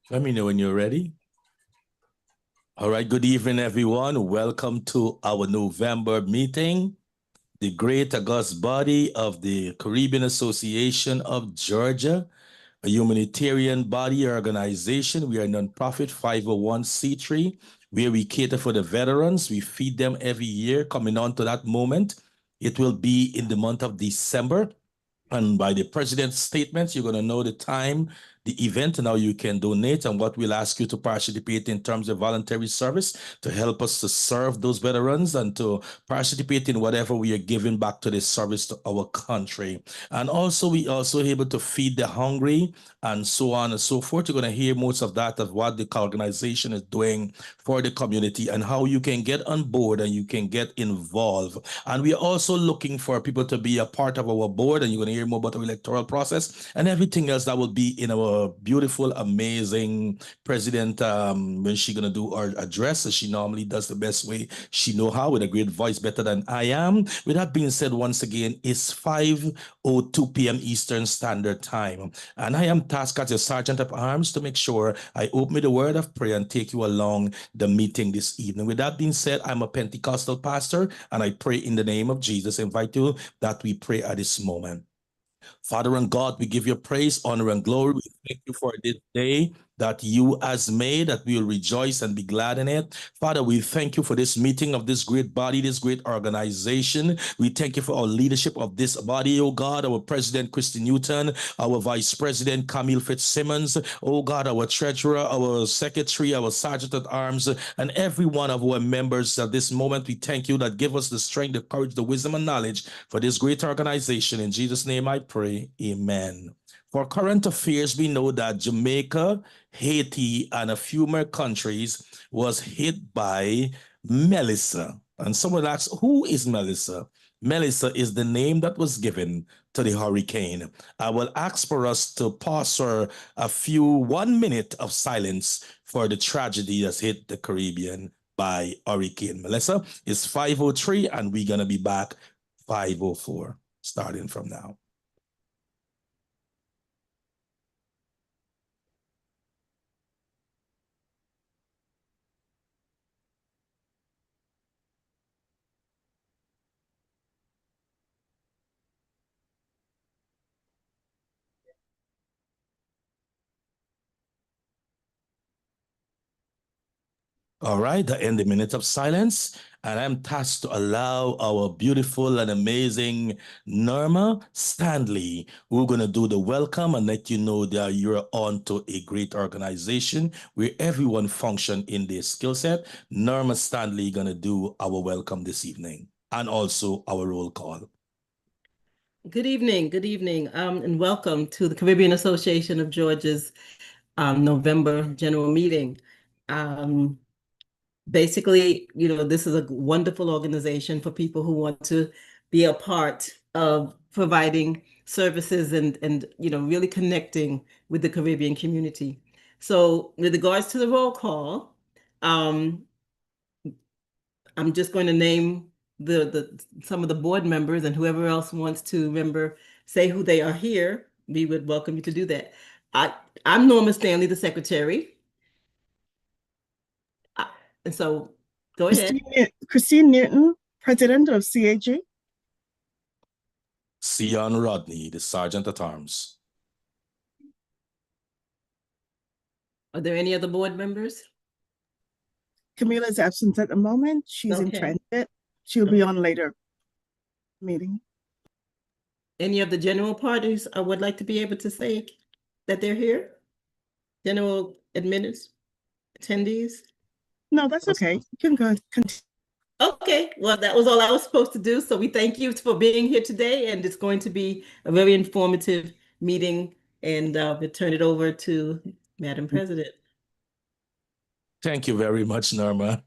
Let me know when you're ready. All right, good evening, everyone. Welcome to our November meeting, the great august body of the Caribbean Association of Georgia, a humanitarian body organization. We are a nonprofit 501c3, where we cater for the veterans. We feed them every year. Coming on to that moment, it will be in the month of December. And by the president's statements, you're going to know the time, the event, and how you can donate, and what we'll ask you to participate in terms of voluntary service to help us to serve those veterans and to participate in whatever we are giving back to the service to our country. And also, we also able to feed the hungry and so on and so forth. You're going to hear most of that of what the organization is doing for the community and how you can get on board and you can get involved. And we are also looking for people to be a part of our board, and you're going to hear more about our electoral process and everything else that will be in our beautiful, amazing president when she's going to do our address, as she normally does the best way she know how, with a great voice, better than I am. With that being said, once again, it's 5:02 p.m. Eastern Standard Time, and I am tasked as your Sergeant of Arms to make sure I open with a word of prayer and take you along the meeting this evening. With that being said, I'm a Pentecostal pastor, and I pray in the name of Jesus. I invite you that we pray at this moment. Father and God, we give you praise, honor, and glory. We thank you for this day that you has made, that we will rejoice and be glad in it. Father, we thank you for this meeting of this great body, this great organization. We thank you for our leadership of this body, oh God, our President, Christy Newton, our Vice President, Camille Fitzsimmons, oh God, our Treasurer, our Secretary, our Sergeant at Arms, and every one of our members at this moment. We thank you that give us the strength, the courage, the wisdom, and knowledge for this great organization. In Jesus' name I pray, amen. For current affairs, we know that Jamaica, Haiti, and a few more countries was hit by Melissa. And someone asks, who is Melissa? Melissa is the name that was given to the hurricane. I will ask for us to pause for a few 1 minute of silence for the tragedy that's hit the Caribbean by Hurricane Melissa. It's 5:03, and we're going to be back 5:04, starting from now. All right, the end the minute of silence, and I'm tasked to allow our beautiful and amazing Norma Stanley. We're going to do the welcome and let you know that you're on to a great organization where everyone function in their skill set. Norma Stanley going to do our welcome this evening and also our roll call. Good evening, and welcome to the Caribbean Association of Georgia's November general meeting. Basically, this is a wonderful organization for people who want to be a part of providing services and really connecting with the Caribbean community. So with regards to the roll call, I'm just going to name some of the board members, and whoever else wants to say who they are here, we would welcome you to do that. I'm Norma Stanley, the secretary. And so go ahead. Christine Newton, president of CAG. Sion Rodney, the sergeant at arms. Are there any other board members? Camila is absent at the moment. She's in transit. She'll be on later meeting. Any of the general parties I would like to be able to say that they're here? General attendees? No, that's okay. You can go continue. Okay, well, that was all I was supposed to do. So we thank you for being here today, and it's going to be a very informative meeting, and we'll turn it over to Madam President. Thank you very much, Norma,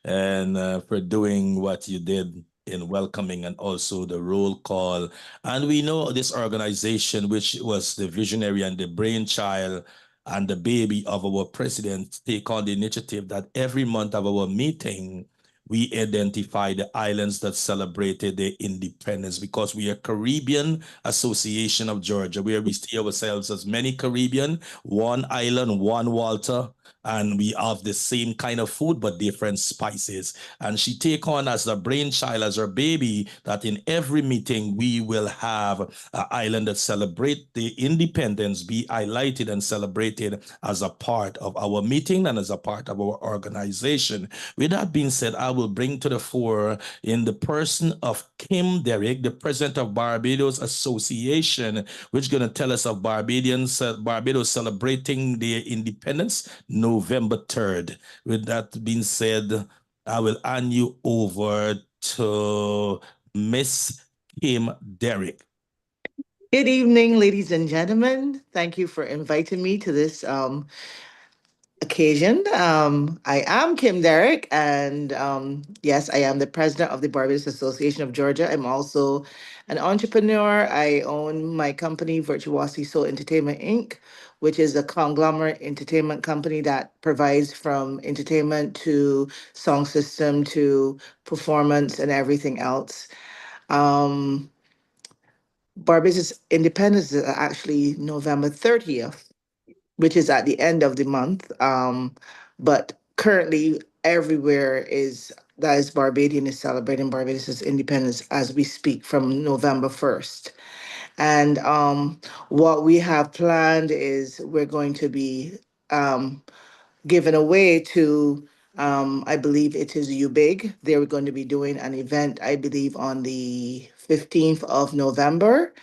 and for doing what you did in welcoming and also the roll call. And we know this organization, which was the visionary and the brainchild and the baby of our president, take on the initiative that every month of our meeting, we identify the islands that celebrated their independence, because we are Caribbean Association of Georgia, where we see ourselves as many Caribbean, one island, one water, and we have the same kind of food but different spices. And she take on as a brainchild, as her baby, that in every meeting we will have an island that celebrate the independence be highlighted and celebrated as a part of our meeting and as a part of our organization. With that being said, I will bring to the fore in the person of Kim Derrick, the president of Barbados Association, which is going to tell us of Barbados celebrating their independence November 3rd. With that being said, I will hand you over to Miss Kim Derrick. Good evening, ladies and gentlemen. Thank you for inviting me to this occasion. I am Kim Derrick, and yes, I am the president of the Barbados Association of Georgia. I'm also an entrepreneur. I own my company, Virtuosity Soul Entertainment Inc., which is a conglomerate entertainment company that provides from entertainment to song system to performance and everything else. Um, Barbados independence is actually November 30th, which is at the end of the month. But currently, everywhere is that is Barbadian is celebrating Barbados' independence as we speak from November 1st. And what we have planned is we're going to be um, giving away to, I believe it is UBIG. They're going to be doing an event, I believe, on the 15th of November,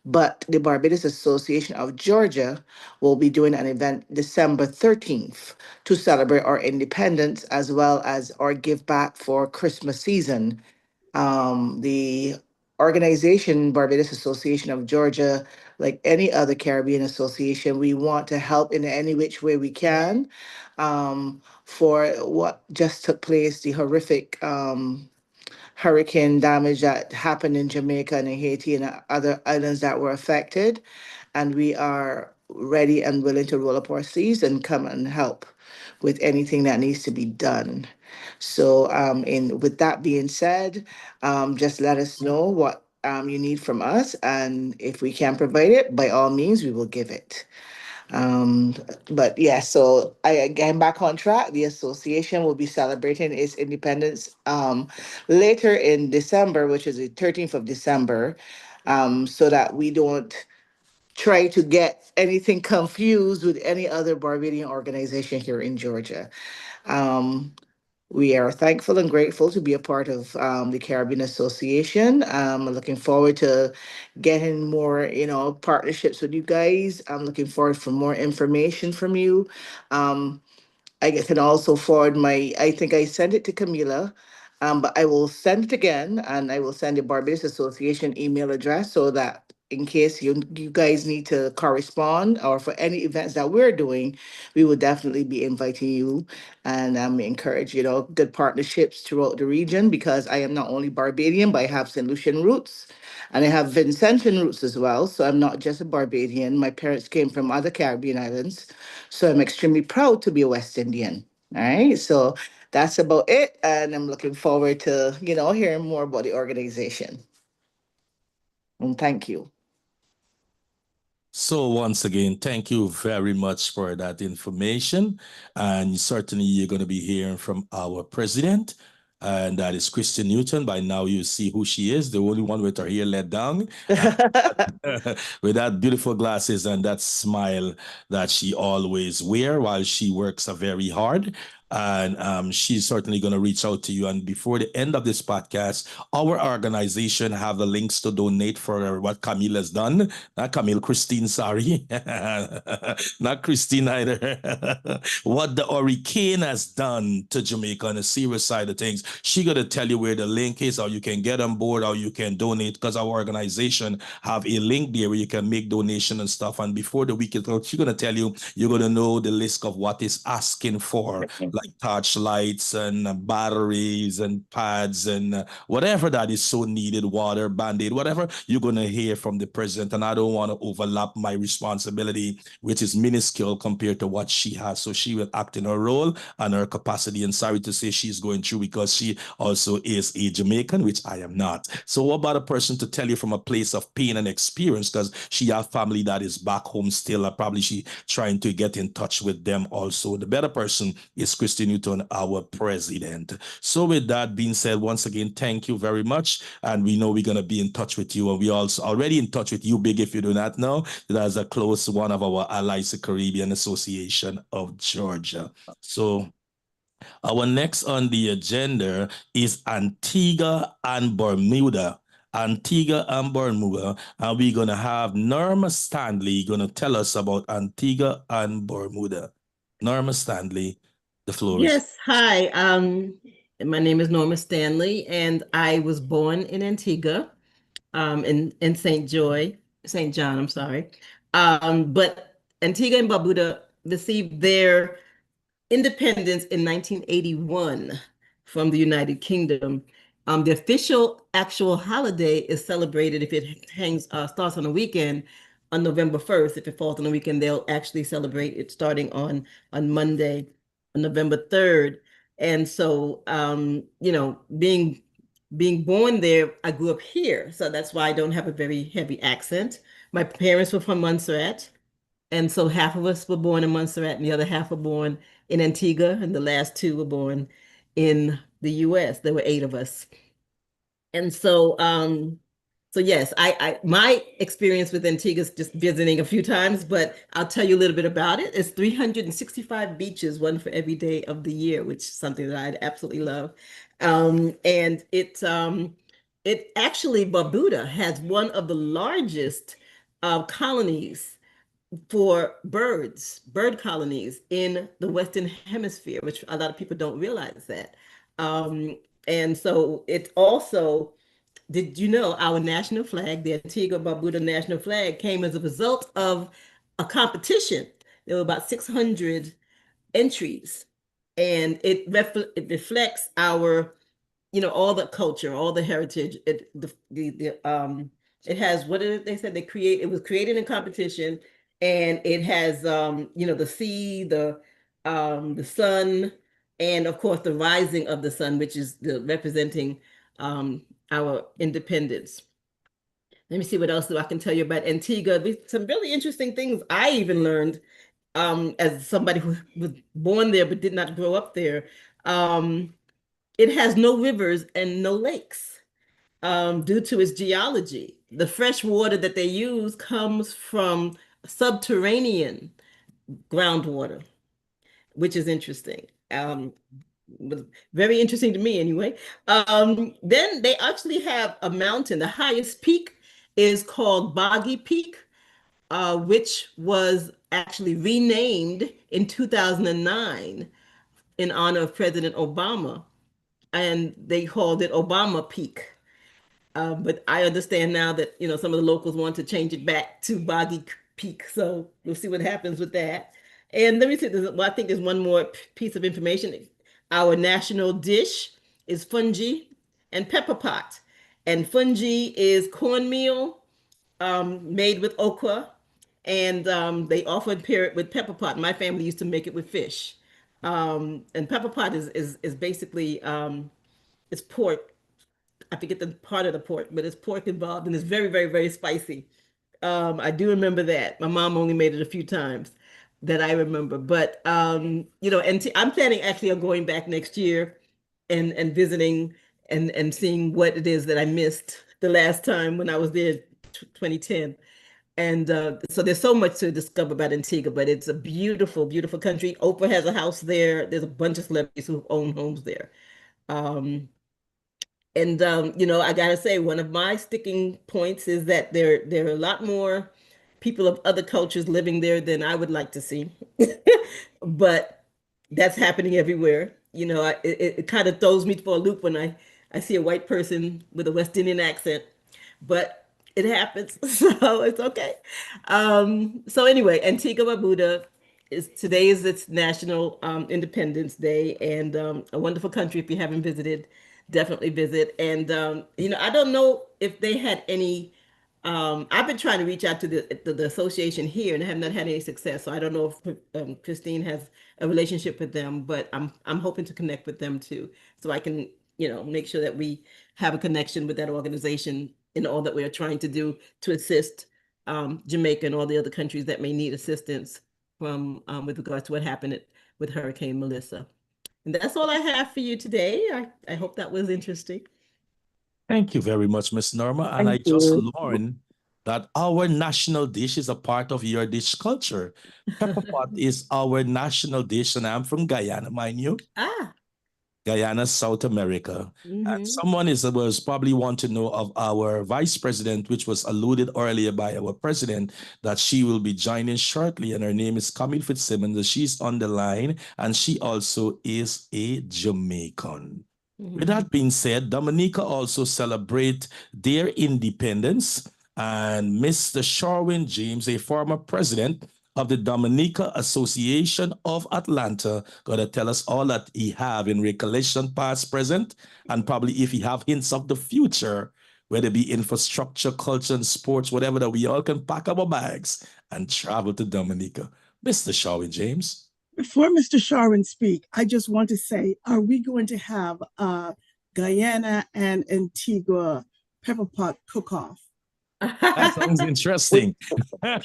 but the Barbados Association of Georgia will be doing an event December 13th to celebrate our independence as well as our give back for Christmas season. The organization, Barbados Association of Georgia, like any other Caribbean association, we want to help in any which way we can for what just took place, the horrific hurricane damage that happened in Jamaica and in Haiti and other islands that were affected. And we are ready and willing to roll up our sleeves and come and help with anything that needs to be done. So, with that being said, just let us know what you need from us, and if we can provide it, by all means, we will give it. Um, but yeah, so I again back on track. The association will be celebrating its independence later in December, which is the 13th of December, so that we don't try to get anything confused with any other Barbadian organization here in Georgia. Um, we are thankful and grateful to be a part of the Caribbean Association. Looking forward to getting more, partnerships with you guys. I'm looking forward for more information from you. Um, I can also forward I think I sent it to Camila, but I will send it again and I will send the Barbados Association email address so that in case you guys need to correspond or for any events that we're doing, we will definitely be inviting you and encourage, good partnerships throughout the region because I am not only Barbadian, but I have St. Lucian roots and I have Vincentian roots as well. So I'm not just a Barbadian. My parents came from other Caribbean islands. So I'm extremely proud to be a West Indian. All right. So that's about it. And I'm looking forward to, hearing more about the organization. And thank you. So once again, thank you very much for that information. And certainly you're going to be hearing from our president, and that is Christian Newton. By now you see who she is, the only one with her hair let down, with that beautiful glasses and that smile that she always wear while she works very hard. And she's certainly going to reach out to you. And before the end of this podcast, our organization have the links to donate for what Camille has done. Not Camille, Christine, sorry. Not Christine either. What the hurricane has done to Jamaica on the serious side of things. She got to tell you where the link is, or you can get on board, or you can donate, because our organization have a link there where you can make donation and stuff. And before the week is out, she's going to tell you, you're going to know the list of what is asking for. like torchlights and batteries and pads and whatever that is so needed, water, Band-Aid, whatever you're going to hear from the president. And I don't want to overlap my responsibility, which is minuscule compared to what she has. So she will act in her role and her capacity. And sorry to say she's going through because she also is a Jamaican, which I am not. So what about a person to tell you from a place of pain and experience, because she has family that is back home still, probably she trying to get in touch with them also. The better person is Christy Newton, our president. So with that being said, once again, thank you very much. And we know we're going to be in touch with you. And we also already in touch with you, Big, if you do not know. That's a close one of our allies, the Caribbean Association of Georgia. So our next on the agenda is Antigua and Bermuda. Antigua and Bermuda, and we're going to have Norma Stanley going to tell us about Antigua and Bermuda. Norma Stanley, the floor is. Yes, hi. My name is Norma Stanley, and I was born in Antigua, in St. John, I'm sorry. But Antigua and Barbuda received their independence in 1981 from the United Kingdom. The official actual holiday is celebrated if it starts on a weekend on November 1st. If it falls on a weekend, they'll actually celebrate it starting on Monday, on November 3rd. And so, being born there, I grew up here. So that's why I don't have a very heavy accent. My parents were from Montserrat. And so half of us were born in Montserrat and the other half were born in Antigua, and the last two were born in the US. There were 8 of us. And so yes, I my experience with Antigua is just visiting a few times, but I'll tell you a little bit about it. It's 365 beaches, one for every day of the year, which is something that I absolutely love. And it actually, Barbuda has one of the largest colonies for bird colonies in the Western Hemisphere, which a lot of people don't realize that. And so it also, did you know our national flag, the Antigua Barbuda national flag, came as a result of a competition. There were about 600 entries, and it reflects our, all the culture, all the heritage. It has, what did they said it was created in competition, and it has the sea, the sun, and of course the rising of the sun, which is representing our independence. Let me see what else I can tell you about Antigua. Some really interesting things I even learned as somebody who was born there but did not grow up there. It has no rivers and no lakes due to its geology. The fresh water that they use comes from subterranean groundwater, which is interesting. Was very interesting to me anyway. Then they actually have a mountain. The highest peak is called Boggy Peak, which was actually renamed in 2009 in honor of President Obama, and they called it Obama Peak. But I understand now that some of the locals want to change it back to Boggy Peak, so we'll see what happens with that. And let me see. I think there's one more piece of information. Our national dish is fungi and pepper pot, and fungi is cornmeal made with okra, and they often pair it with pepper pot. My family used to make it with fish, and pepper pot is basically it's pork. I forget the part of the pork, but it's pork involved, and it's very, very, very spicy. I do remember that. My mom only made it a few times that I remember. But and I'm planning actually on going back next year and visiting and seeing what it is that I missed the last time when I was there, 2010. And so there's so much to discover about Antigua, but it's a beautiful, beautiful country. Oprah has a house there. There's a bunch of celebrities who own homes there. And I gotta say, one of my sticking points is that there are a lot more people of other cultures living there than I would like to see. But that's happening everywhere. It kind of throws me for a loop when I see a white person with a West Indian accent, but it happens, so it's okay. So anyway, Antigua Barbuda today is its National Independence Day, and a wonderful country. If you haven't visited, definitely visit. And I don't know if they had any. I've been trying to reach out to the association here, and I have not had any success. So I don't know if Christine has a relationship with them, but I'm hoping to connect with them too, so I can make sure that we have a connection with that organization in all that we are trying to do to assist Jamaica and all the other countries that may need assistance from with regards to what happened with Hurricane Melissa. And that's all I have for you today. I hope that was interesting. Thank you very much, Miss Norma. And I just learned that our national dish is a part of your dish culture. Pepper pot is our national dish, and I'm from Guyana, mind you. Guyana, South America. And someone was probably want to know of our vice president, which was alluded earlier by our president, that she will be joining shortly, and her name is Camille Fitzsimmons. She's on the line, and she also is a Jamaican. With that being said, Dominica also celebrate their independence, and Mr. Sherwin James, a former president of the Dominica Association of Atlanta, gonna tell us all that he have in recollection, past, present, and probably if he have hints of the future, whether it be infrastructure, culture, and sports, whatever, that we all can pack up our bags and travel to Dominica. Mr. Sherwin James. Before Mr. Sharwin speak, I just want to say, are we going to have Guyana and Antigua pepper pot cook-off? That sounds interesting.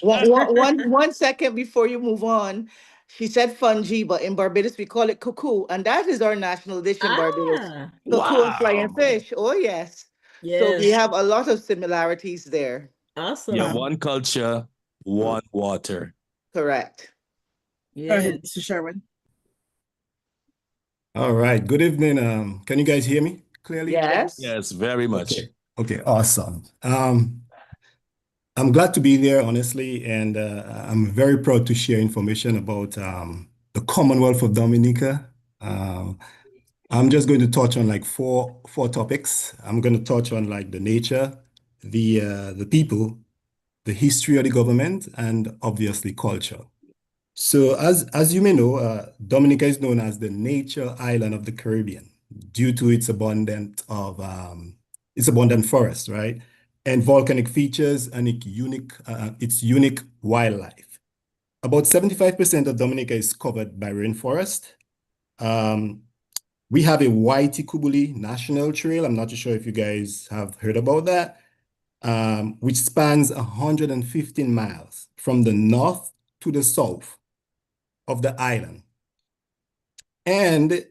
One second before you move on. She said fungi, but in Barbados we call it cuckoo, and that is our national dish in Barbados. Cuckoo and flying fish. Oh yes. So we have a lot of similarities there. Awesome. Yeah, one culture, one water. Correct. Go ahead, Mr. Sherwin. All right. Good evening. Can you guys hear me clearly? Yes. Yes, very much. Okay, awesome. I'm glad to be there, honestly, and I'm very proud to share information about the Commonwealth of Dominica. I'm just going to touch on like four topics. I'm going to touch on like the nature, the people, the history of the government, and obviously culture. So as you may know, Dominica is known as the nature island of the Caribbean due to its abundant forest, right? And volcanic features and its unique wildlife. About 75% of Dominica is covered by rainforest. We have a Waitikubuli National Trail. I'm not too sure if you guys have heard about that, which spans 115 miles from the north to the south of the island, and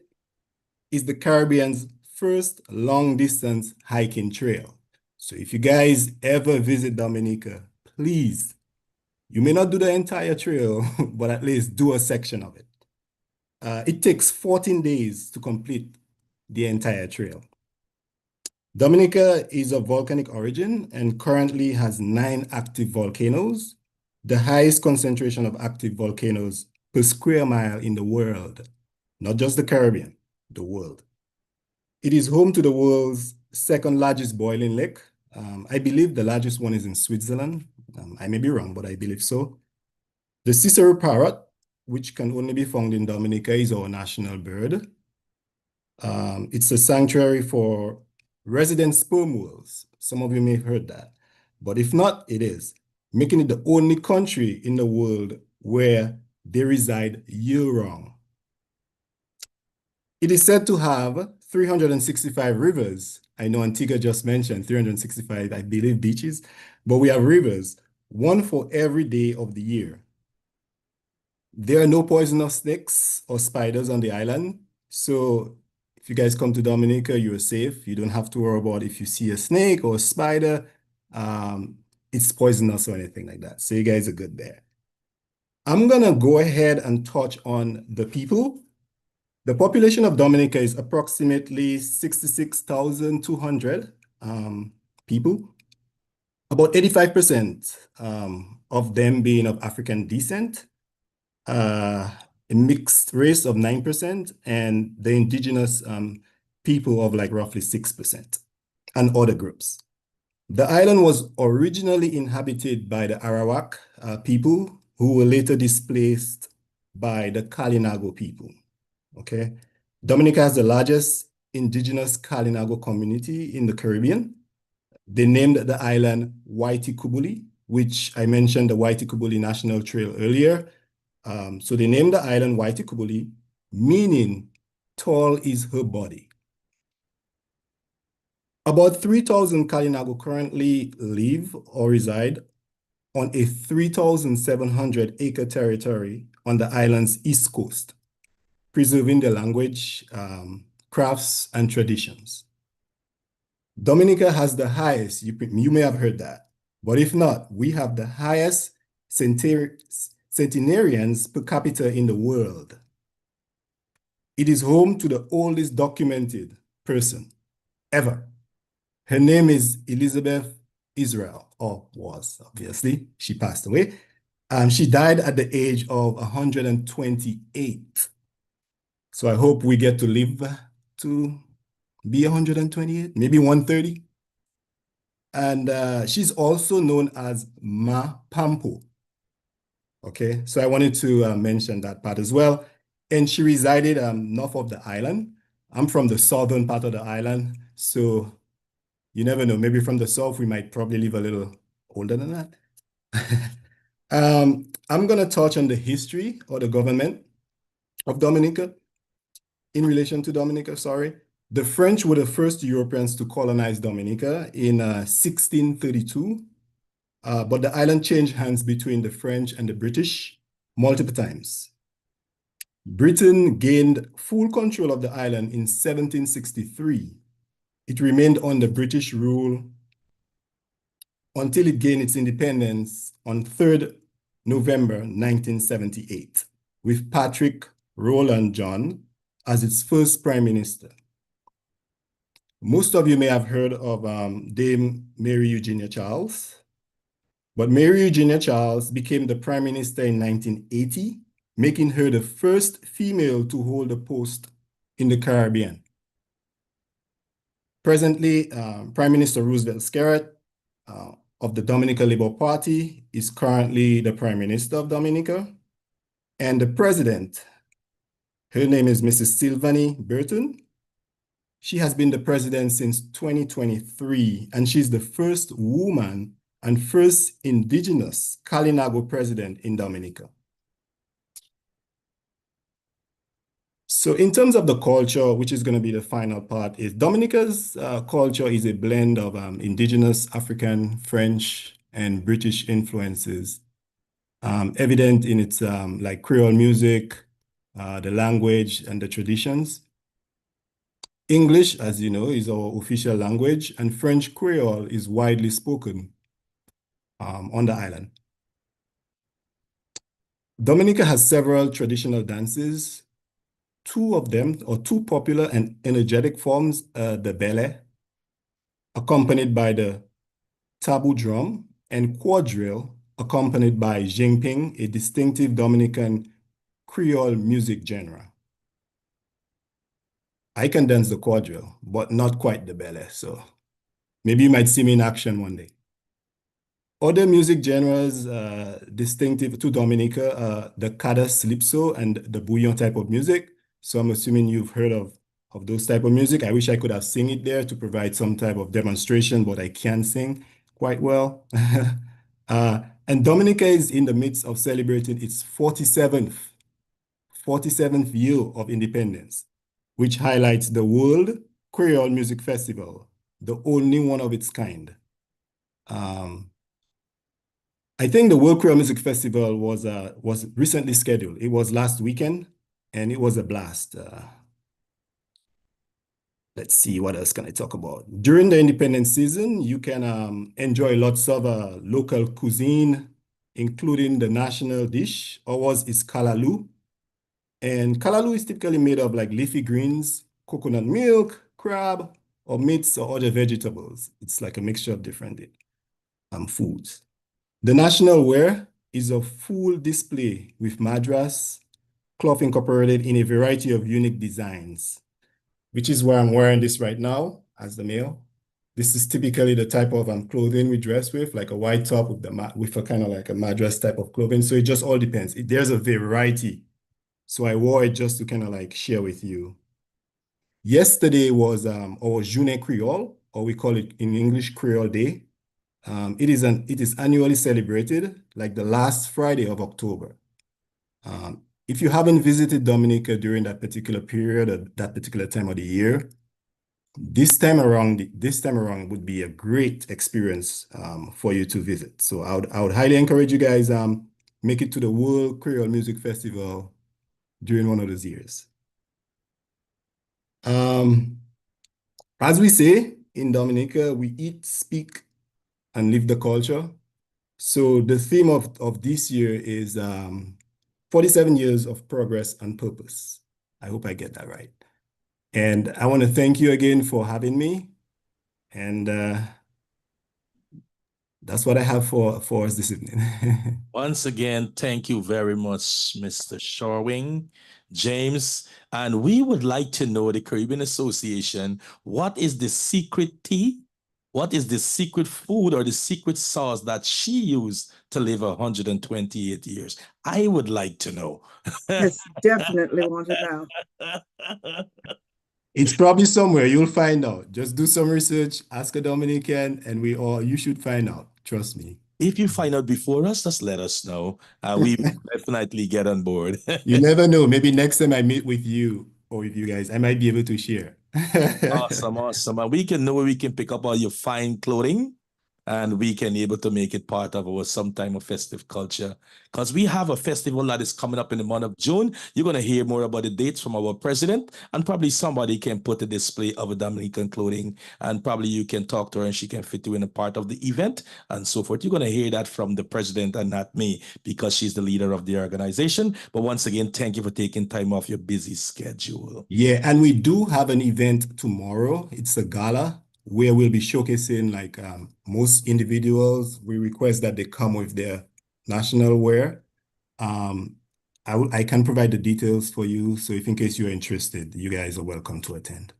is the Caribbean's first long-distance hiking trail. So if you guys ever visit Dominica, please, you may not do the entire trail, but at least do a section of it. It takes 14 days to complete the entire trail. Dominica is of volcanic origin and currently has 9 active volcanoes, the highest concentration of active volcanoes per square mile in the world, not just the Caribbean, the world. It is home to the world's second largest boiling lake. I believe the largest one is in Switzerland. I may be wrong, but I believe so. The Cicero parrot, which can only be found in Dominica, is our national bird. It's a sanctuary for resident sperm whales. Some of you may have heard that, but if not, it is, making it the only country in the world where they reside year-round. It is said to have 365 rivers. I know Antigua just mentioned 365, I believe, beaches, but we have rivers, one for every day of the year. There are no poisonous snakes or spiders on the island, so if you guys come to Dominica, you're safe. You don't have to worry about if you see a snake or a spider, it's poisonous or anything like that. So you guys are good there. I'm gonna go ahead and touch on the people. The population of Dominica is approximately 66,200 people. About 85% of them being of African descent, a mixed race of 9%, and the indigenous people of like roughly 6%, and other groups. The island was originally inhabited by the Arawak people, who were later displaced by the Kalinago people. Okay. Dominica has the largest indigenous Kalinago community in the Caribbean. They named the island Waitikubuli, which I mentioned the Waitikubuli National Trail earlier. So they named the island Waitikubuli, meaning tall is her body. About 3,000 Kalinago currently live or reside on a 3,700-acre territory on the island's east coast, preserving their language, crafts, and traditions. Dominica has the highest, you may have heard that, but if not, we have the highest centenarians per capita in the world. It is home to the oldest documented person ever. Her name is Elizabeth Israel, or was, obviously. She passed away. She died at the age of 128. So I hope we get to live to be 128, maybe 130. And she's also known as Ma Pampo. Okay, so I wanted to mention that part as well. And she resided north of the island. I'm from the southern part of the island, so you never know. Maybe from the south, we might probably live a little older than that. I'm going to touch on the history or the government of Dominica in relation to Dominica, sorry. The French were the first Europeans to colonize Dominica in 1632, but the island changed hands between the French and the British multiple times. Britain gained full control of the island in 1763. It remained under British rule until it gained its independence on 3rd November 1978, with Patrick Rowland John as its first prime minister. Most of you may have heard of Dame Mary Eugenia Charles, but Mary Eugenia Charles became the prime minister in 1980, making her the first female to hold a post in the Caribbean. Presently, Prime Minister Roosevelt Skerrit of the Dominica Labour Party is currently the Prime Minister of Dominica. And the president, her name is Mrs. Sylvanie Burton. She has been the president since 2023, and she's the first woman and first indigenous Kalinago president in Dominica. So in terms of the culture, which is going to be the final part, is Dominica's culture is a blend of indigenous, African, French, and British influences, evident in its like Creole music, the language, and the traditions. English, as you know, is our official language, and French Creole is widely spoken on the island. Dominica has several traditional dances. Two of them, or two popular and energetic forms, the bele, accompanied by the tabu drum, and quadrille, accompanied by jingping, a distinctive Dominican Creole music genre. I can dance the quadrille, but not quite the bele, so maybe you might see me in action one day. Other music genres distinctive to Dominica, the kada calypso and the bouillon type of music. So I'm assuming you've heard of those type of music. I wish I could have sing it there to provide some type of demonstration, but I can't sing quite well. And Dominica is in the midst of celebrating its 47th year of independence, which highlights the World Creole Music Festival, the only one of its kind. I think the World Creole Music Festival was recently scheduled. It was last weekend, and it was a blast. Let's see, what else can I talk about? During the independence season, you can enjoy lots of local cuisine, including the national dish, ours is kalaloo. And kalaloo is typically made of like leafy greens, coconut milk, crab, or meats or other vegetables. It's like a mixture of different foods. The national wear is a full display with madras, cloth incorporated in a variety of unique designs, which is where I'm wearing this right now as the male. This is typically the type of clothing we dress with, like a white top with a kind of like a madras type of clothing. So it just all depends. There's a variety So I wore it just to kind of like share with you. Yesterday was our Journée Creole, or we call it in English Creole Day. It is annually celebrated like the last Friday of October. If you haven't visited Dominica during that particular period or that particular time of the year, this time around would be a great experience for you to visit. So I would highly encourage you guys make it to the World Creole Music Festival during one of those years. As we say in Dominica, we eat, speak, and live the culture. So the theme of this year is 47 years of progress and purpose. I hope I get that right. And I want to thank you again for having me. And that's what I have for us this evening. Once again, thank you very much, Mr. Shorwing, James. And we would like to know, the Caribbean Association, what is the secret tea? What is the secret food or the secret sauce that she used to live 128 years? I would like to know. Yes, definitely want to know. It's probably somewhere. You'll find out. Just do some research, ask a Dominican, and you should find out. Trust me. If you find out before us, just let us know. We will definitely get on board. You never know. Maybe next time I meet with you or with you guys, I might be able to share. Awesome, awesome. And we can know where we can pick up all your fine clothing and we can able to make it part of our sometime of festive culture. Because we have a festival that is coming up in the month of June. You're going to hear more about the dates from our president, and probably somebody can put a display of a Dominican clothing, and probably you can talk to her and she can fit you in a part of the event and so forth. You're going to hear that from the president and not me, because she's the leader of the organization. But once again, thank you for taking time off your busy schedule. Yeah, and we do have an event tomorrow. It's a gala where we'll be showcasing like most individuals. We request that they come with their national wear. I can provide the details for you. So if in case you're interested, you guys are welcome to attend.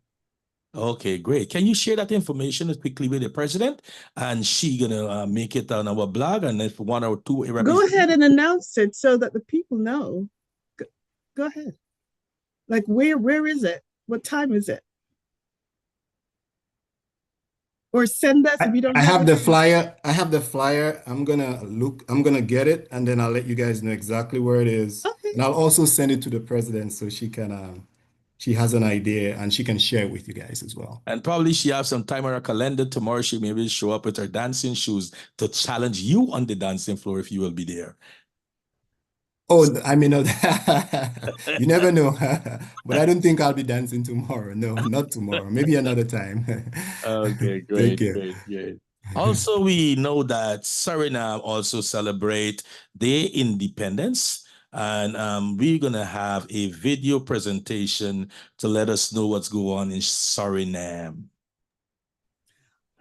Okay, great. Can you share that information quickly with the president? And she gonna make it on our blog, and if one or two Go ahead and announce it so that the people know. Go ahead. Like where is it? What time is it? Or send us if you don't I have it. the flyer. I have the flyer. I'm gonna get it, and then I'll let you guys know exactly where it is. Okay. And I'll also send it to the president so she can she has an idea and she can share it with you guys as well. And probably she has some time on her calendar tomorrow. She maybe show up with her dancing shoes to challenge you on the dancing floor if you will be there. Oh, I mean, you never know. But I don't think I'll be dancing tomorrow. No, not tomorrow. Maybe another time. Okay, Take great, care. great. Also, we know that Suriname also celebrate their independence. And we're going to have a video presentation to let us know what's going on in Suriname.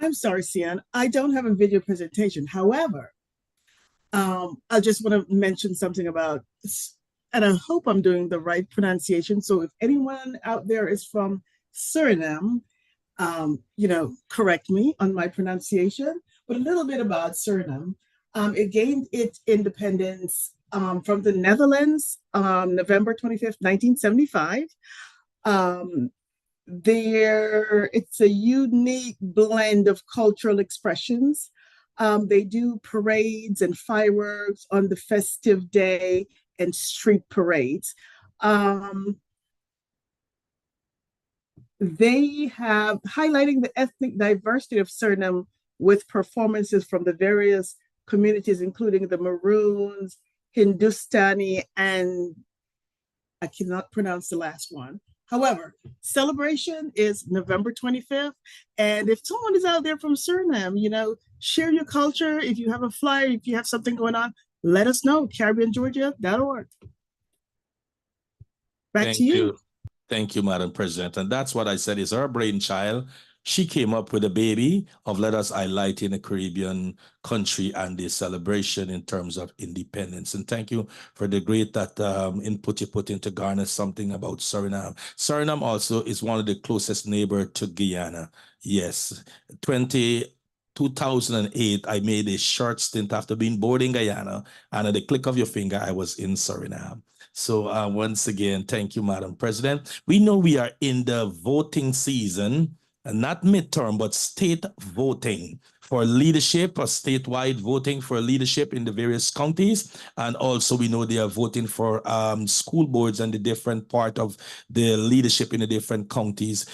I'm sorry, Sian. I don't have a video presentation. However, I just want to mention something about, and I hope I'm doing the right pronunciation. So if anyone out there is from Suriname, correct me on my pronunciation, but a little bit about Suriname. It gained its independence from the Netherlands on November 25th, 1975. It's a unique blend of cultural expressions. They do parades and fireworks on the festive day and street parades. They have highlighting the ethnic diversity of Suriname with performances from the various communities, including the Maroons, Hindustani, and I cannot pronounce the last one. However, celebration is November 25th. And if someone is out there from Suriname, share your culture. If you have a flyer, if you have something going on, let us know. CaribbeanGeorgia.org. Back to you. Thank you, Madam President. And that's what I said is her brainchild. She came up with a baby of let us highlight in a Caribbean country and the celebration in terms of independence. And thank you for the great that input you put into garner something about Suriname. Suriname also is one of the closest neighbor to Guyana. Yes, 2008, I made a short stint after being bored in Guyana, and at the click of your finger, I was in Suriname. So once again, thank you, Madam President. We know we are in the voting season, and not midterm, but state voting for leadership, or statewide voting for leadership in the various counties. And also we know they are voting for school boards and the different part of the leadership in the different counties.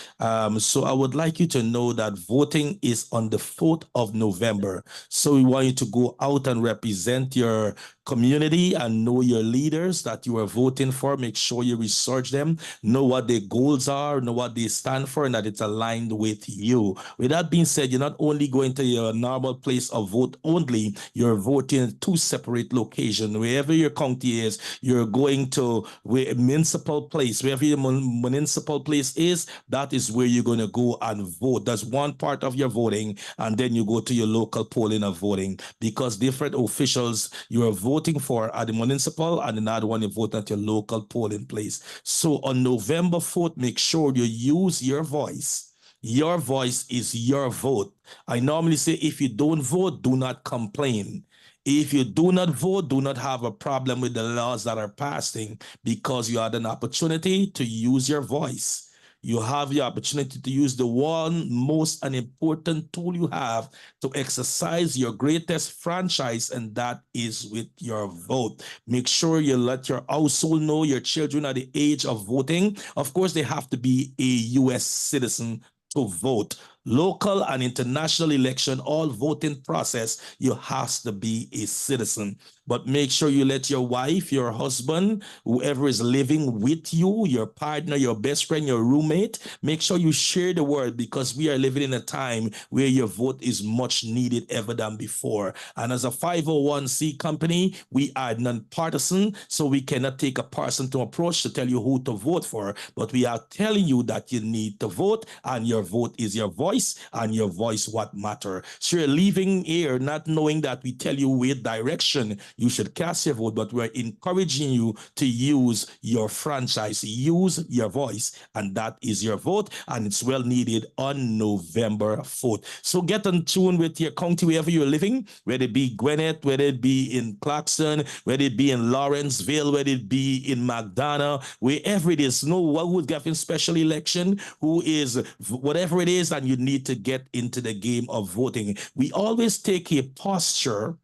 So I would like you to know that voting is on the 4th of November. So we want you to go out and represent your community and know your leaders that you are voting for. Make sure you research them, know what their goals are, know what they stand for, and that it's aligned with you. With that being said, you're not only going to your normal place of vote only, you're voting in two separate locations. Wherever your county is, you're going to a municipal place. Wherever your municipal place is, that is where you're going to go and vote. That's one part of your voting. And then you go to your local polling of voting, because different officials you are voting for at the municipal, and another one you vote at your local polling place. So on November 4th, make sure you use your voice. Your voice is your vote. I normally say, if you don't vote, do not complain. If you do not vote, do not have a problem with the laws that are passing, because you had an opportunity to use your voice. You have the opportunity to use the one most and important tool you have to exercise your greatest franchise, and that is with your vote. Make sure you let your household know your children are the age of voting. Of course, they have to be a U.S. citizen to vote. Local and international election, all voting process, you have to be a citizen. But make sure you let your wife, your husband, whoever is living with you, your partner, your best friend, your roommate, make sure you share the word, because we are living in a time where your vote is much needed ever than before. And as a 501c company, we are non-partisan, so we cannot take a person to approach to tell you who to vote for, but we are telling you that you need to vote, and your vote is your voice, and your voice what matter. So you're leaving here not knowing that we tell you with direction you should cast your vote, but we're encouraging you to use your franchise, use your voice, and that is your vote, and it's well needed on November 4th. So get in tune with your county wherever you're living, whether it be Gwinnett, whether it be in Clarkson, whether it be in Lawrenceville, whether it be in McDonough, wherever it is. Know what would get in special election, who is whatever it is, and you need to get into the game of voting. We always take a posture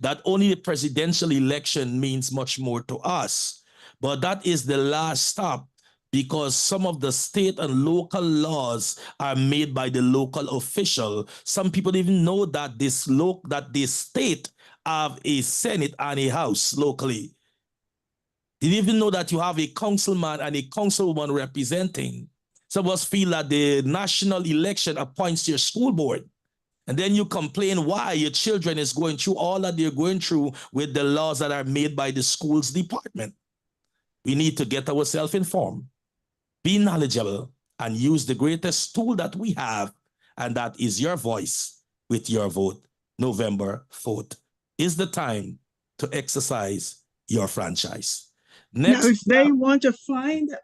that only the presidential election means much more to us, but that is the last stop, because some of the state and local laws are made by the local official. Some people even know that this state have a Senate and a House locally. They didn't even know that you have a councilman and a councilwoman representing. Some of us feel that the national election appoints your school board. And then you complain why your children is going through all that they're going through with the laws that are made by the schools department. We need to get ourselves informed, be knowledgeable, and use the greatest tool that we have, and that is your voice with your vote. November 4th is the time to exercise your franchise. Now, Next, if they want to find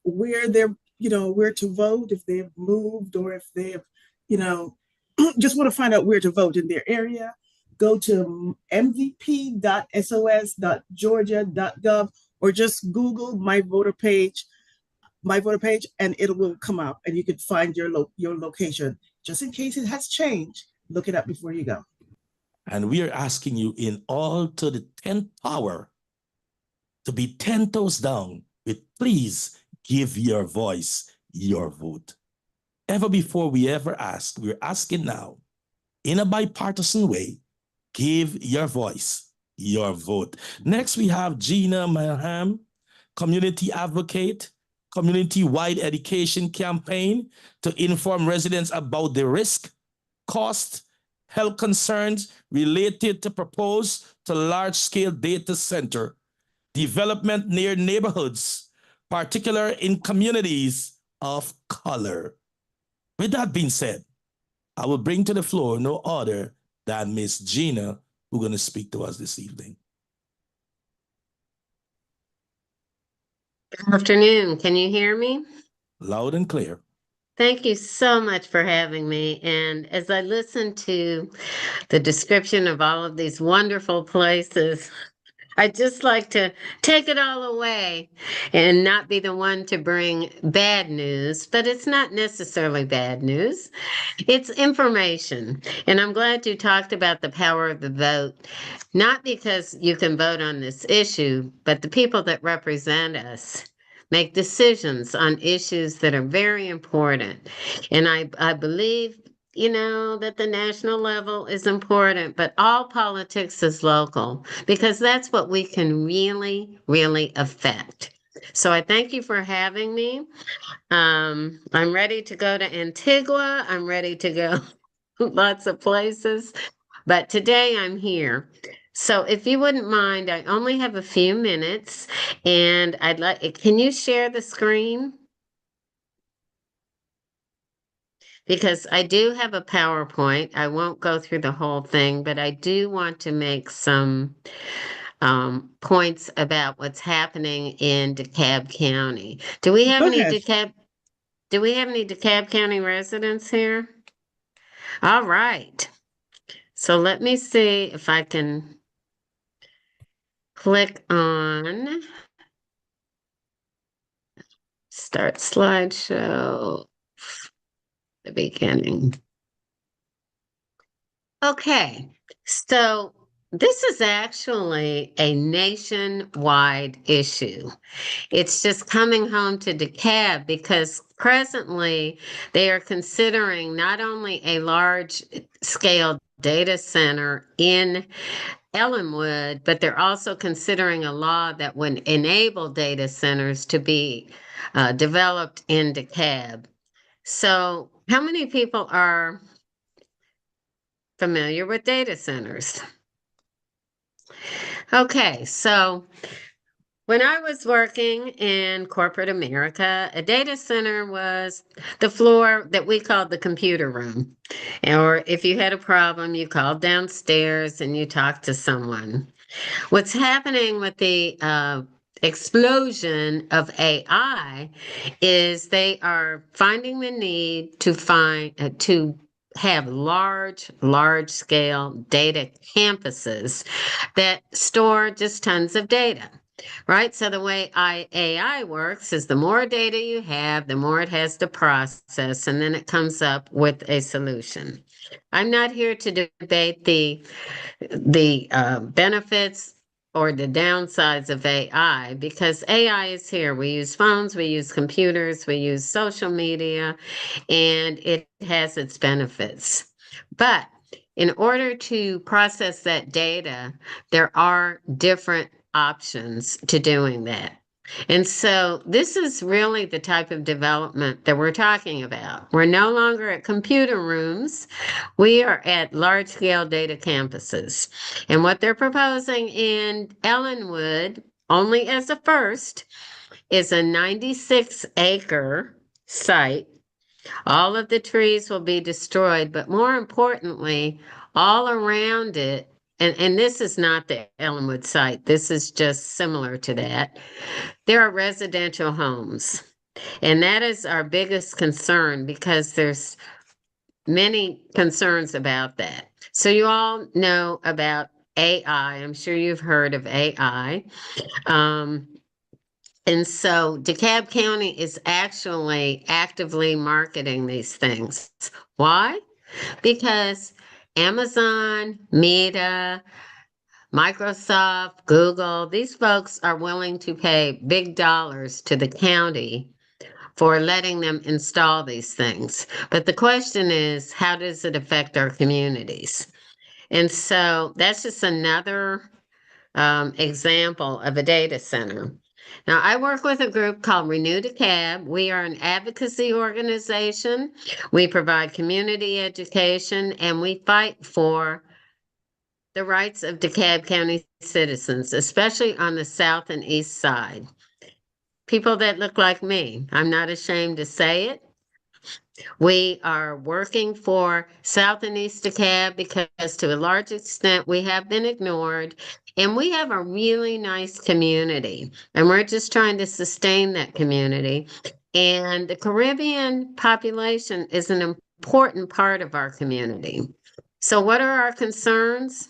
where they're, where to vote, if they've moved, or if they've, just want to find out where to vote in their area, go to mvp.sos.georgia.gov, or just Google my voter page, and it will come up, and you can find your location. Just in case it has changed, look it up before you go. and we are asking you in all to the 10th power to be 10 toes down with please give your voice, your vote. Ever before we ever asked, we're asking now, in a bipartisan way, give your voice, your vote. Next, we have Gina Mangham, community advocate, community-wide education campaign to inform residents about the risk, cost, health concerns related to proposed to large-scale data center development near neighborhoods, particularly in communities of color. With that being said, I will bring to the floor no other than Miss Gina, who's going to speak to us this evening. Good afternoon. Can you hear me? Loud and clear. Thank you so much for having me. And as I listen to the description of all of these wonderful places, I just like to take it all away and not be the one to bring bad news, but it's not necessarily bad news. It's information. And I'm glad you talked about the power of the vote, not because you can vote on this issue, but the people that represent us make decisions on issues that are very important. And I believe, that the national level is important, but all politics is local because that's what we can really, really affect. So I thank you for having me. I'm ready to go to Antigua. I'm ready to go lots of places, but today I'm here. So if you wouldn't mind, I only have a few minutes and can you share the screen? Because I do have a PowerPoint. I won't go through the whole thing, but I do want to make some points about what's happening in DeKalb County. Do we have Go any ahead. DeKalb County residents here? All right. So let me see if I can click on start slideshow, the beginning. Okay, so this is actually a nationwide issue. It's just coming home to DeKalb because presently they are considering not only a large scale data center in Ellenwood, but they're also considering a law that would enable data centers to be developed in DeKalb. So, how many people are familiar with data centers? Okay, so when I was working in corporate America, a data center was the floor that we called the computer room. Or if you had a problem, you called downstairs and you talked to someone. What's happening with the explosion of AI is they are finding the need to have large scale data campuses that store just tons of data. Right. So the way AI works is the more data you have, the more it has to process, and then it comes up with a solution. I'm not here to debate the benefits or the downsides of AI because AI is here. We use phones, we use computers, we use social media, and it has its benefits. But in order to process that data, there are different options to doing that. And so this is really the type of development that we're talking about. We're no longer at computer rooms. We are at large scale data campuses. And what they're proposing in Ellenwood, only as a first, is a 96-acre site. All of the trees will be destroyed, but more importantly, all around it, and this is not the Ellenwood site, this is just similar to that, there are residential homes. And that is our biggest concern because there's many concerns about that. So you all know about AI. I'm sure you've heard of AI. And so DeKalb County is actually actively marketing these things. Why? Because Amazon, Meta, Microsoft, Google, these folks are willing to pay big dollars to the county for letting them install these things. But the question is, how does it affect our communities? And so that's just another example of a data center. Now, I work with a group called Renew DeKalb. We are an advocacy organization. We provide community education and we fight for the rights of DeKalb County citizens, especially on the south and east side. People that look like me. I'm not ashamed to say it. We are working for South and East DeKalb because to a large extent we have been ignored and we have a really nice community and we're just trying to sustain that community. And the Caribbean population is an important part of our community. So what are our concerns?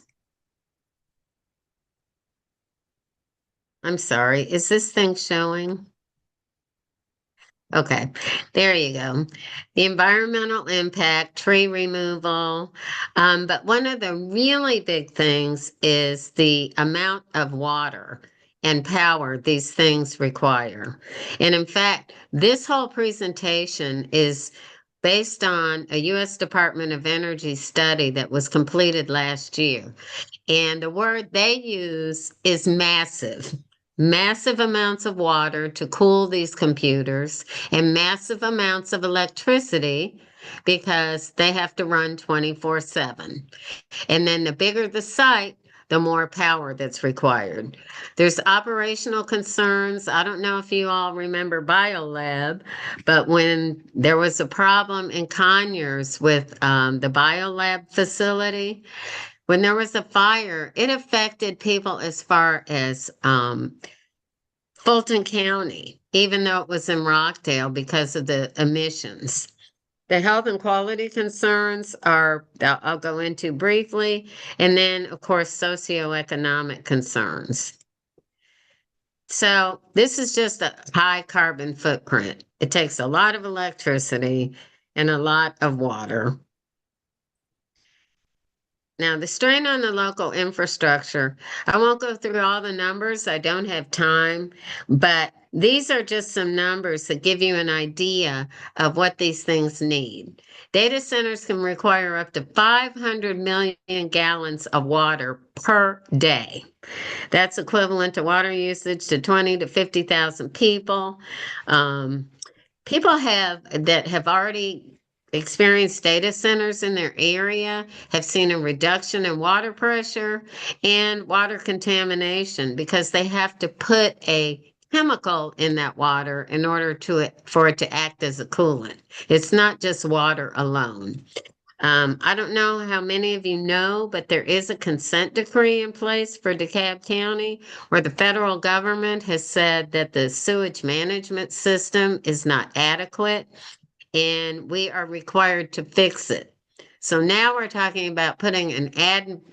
I'm sorry, is this thing showing? Okay, there you go. The environmental impact, tree removal. But one of the really big things is the amount of water and power these things require. And in fact, this whole presentation is based on a U.S. Department of Energy study that was completed last year. And the word they use is massive. Massive amounts of water to cool these computers and massive amounts of electricity because they have to run 24/7. And then the bigger the site, the more power that's required. There's operational concerns. I don't know if you all remember BioLab, but when there was a problem in Conyers with the BioLab facility, when there was a fire, it affected people as far as Fulton County, even though it was in Rockdale because of the emissions. The health and quality concerns are, I'll go into briefly, and then, of course, socioeconomic concerns. So this is just a high carbon footprint. It takes a lot of electricity and a lot of water. Now, the strain on the local infrastructure, I won't go through all the numbers, I don't have time, but these are just some numbers that give you an idea of what these things need. Data centers can require up to 500 million gallons of water per day. That's equivalent to water usage to 20 to 50,000 people. People that have already experienced data centers in their area have seen a reduction in water pressure and water contamination because they have to put a chemical in that water in order for it to act as a coolant. It's not just water alone. I don't know how many of you know, but there is a consent decree in place for DeKalb County where the federal government has said that the sewage management system is not adequate and we are required to fix it. So now we're talking about putting an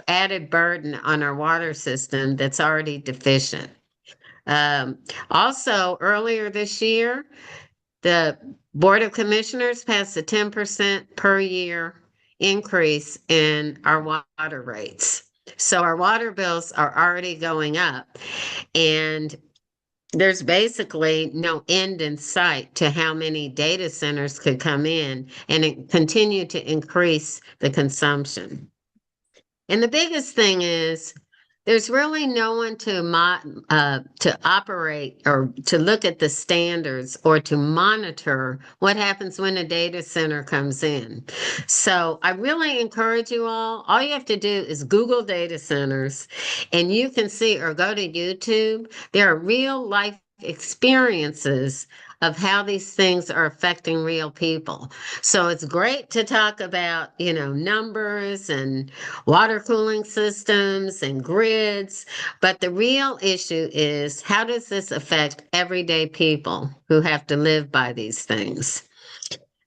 added burden on our water system that's already deficient. Also, earlier this year, the Board of Commissioners passed a 10% per year increase in our water rates. So our water bills are already going up. And there's basically no end in sight to how many data centers could come in and continue to increase the consumption. And the biggest thing is there's really no one to operate or to look at the standards or to monitor what happens when a data center comes in. So I really encourage you all you have to do is Google data centers and you can see, or go to YouTube. There are real life experiences of how these things are affecting real people. So it's great to talk about, numbers and water cooling systems and grids, but the real issue is how does this affect everyday people who have to live by these things?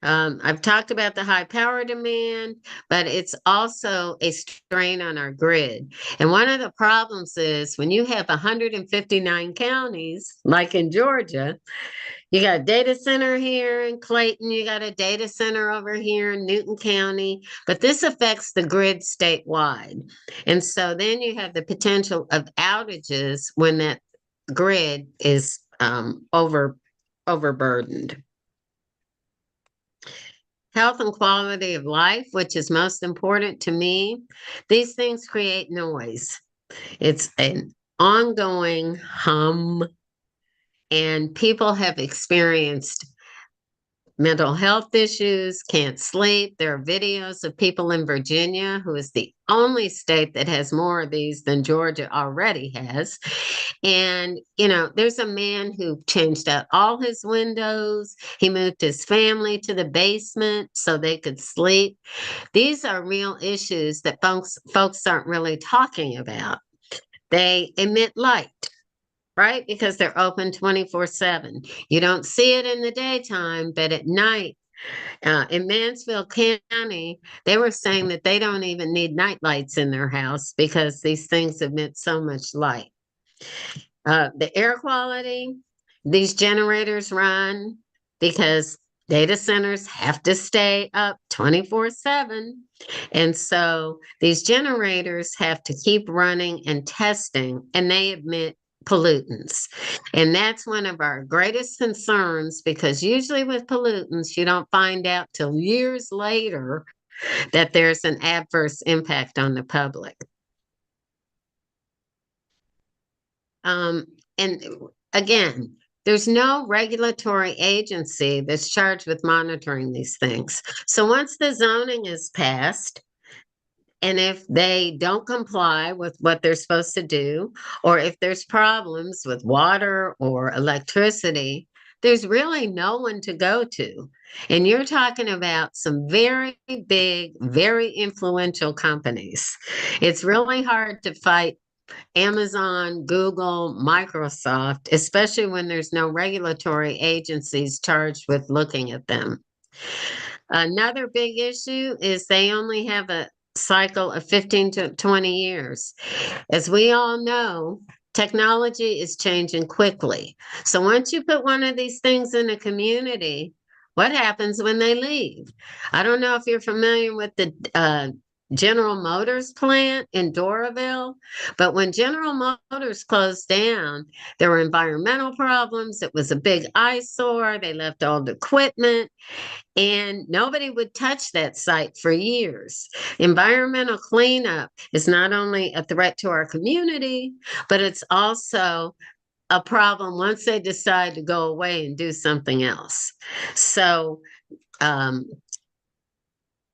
I've talked about the high power demand, but it's also a strain on our grid. And one of the problems is when you have 159 counties, like in Georgia, you got a data center here in Clayton, you got a data center over here in Newton County, but this affects the grid statewide. And so then you have the potential of outages when that grid is overburdened. Health and quality of life, which is most important to me, these things create noise. It's an ongoing hum, and people have experienced mental health issues, can't sleep. There are videos of people in Virginia, who is the only state that has more of these than Georgia already has. And, there's a man who changed out all his windows. He moved his family to the basement so they could sleep. These are real issues that folks aren't really talking about. They emit light, right? Because they're open 24/7. You don't see it in the daytime, but at night, in Mansfield County, they were saying that they don't even need night lights in their house because these things emit so much light. The air quality, these generators run because data centers have to stay up 24/7. And so these generators have to keep running and testing, and they emit pollutants. And that's one of our greatest concerns, because usually with pollutants, you don't find out till years later that there's an adverse impact on the public. And again, there's no regulatory agency that's charged with monitoring these things. So once the zoning is passed, and if they don't comply with what they're supposed to do, or if there's problems with water or electricity, there's really no one to go to. And you're talking about some very big, very influential companies. It's really hard to fight Amazon, Google, Microsoft, especially when there's no regulatory agencies charged with looking at them. Another big issue is they only have a cycle of 15 to 20 years. As we all know, technology is changing quickly. So once you put one of these things in a community, what happens when they leave? I don't know if you're familiar with the General Motors plant in Doraville, but when General Motors closed down, there were environmental problems. It was a big eyesore. They left old equipment, and nobody would touch that site for years. Environmental cleanup is not only a threat to our community, but it's also a problem once they decide to go away and do something else. So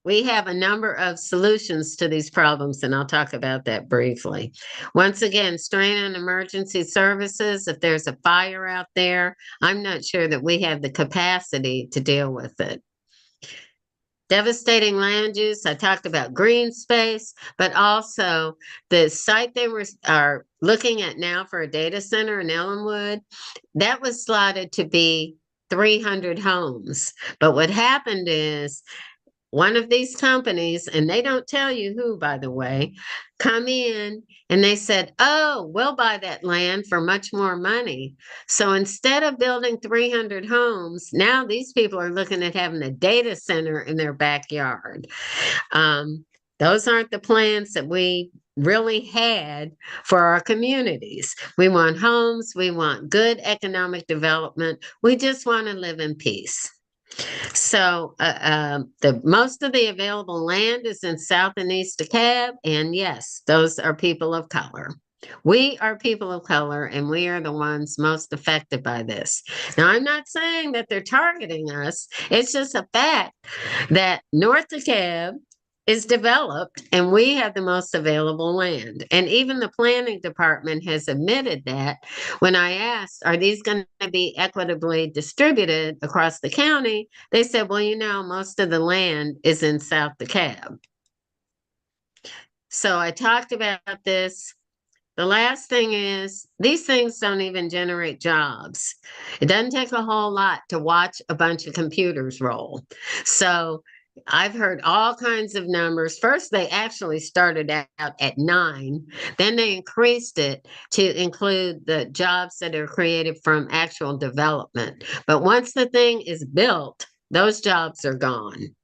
we have a number of solutions to these problems, and I'll talk about that briefly. Once again, strain on emergency services. If there's a fire out there, I'm not sure that we have the capacity to deal with it. Devastating land use. I talked about green space, but also the site they are looking at now for a data center in Ellenwood, that was slotted to be 300 homes. But what happened is one of these companies, and they don't tell you who, by the way, come in and they said, oh, we'll buy that land for much more money. So instead of building 300 homes, now these people are looking at having a data center in their backyard. Those aren't the plans that we really had for our communities. We want homes, we want good economic development, we just want to live in peace. So the most of the available land is in South and East DeKalb, and yes, those are people of color. We are people of color, and we are the ones most affected by this. Now, I'm not saying that they're targeting us. It's just a fact that North DeKalb is developed and we have the most available land. And even the planning department has admitted that when I asked, are these going to be equitably distributed across the county? They said, well, you know, most of the land is in South DeKalb. So I talked about this. The last thing is, these things don't even generate jobs. It doesn't take a whole lot to watch a bunch of computers roll. So I've heard all kinds of numbers. First, they actually started out at 9. Then they increased it to include the jobs that are created from actual development. But once the thing is built, those jobs are gone.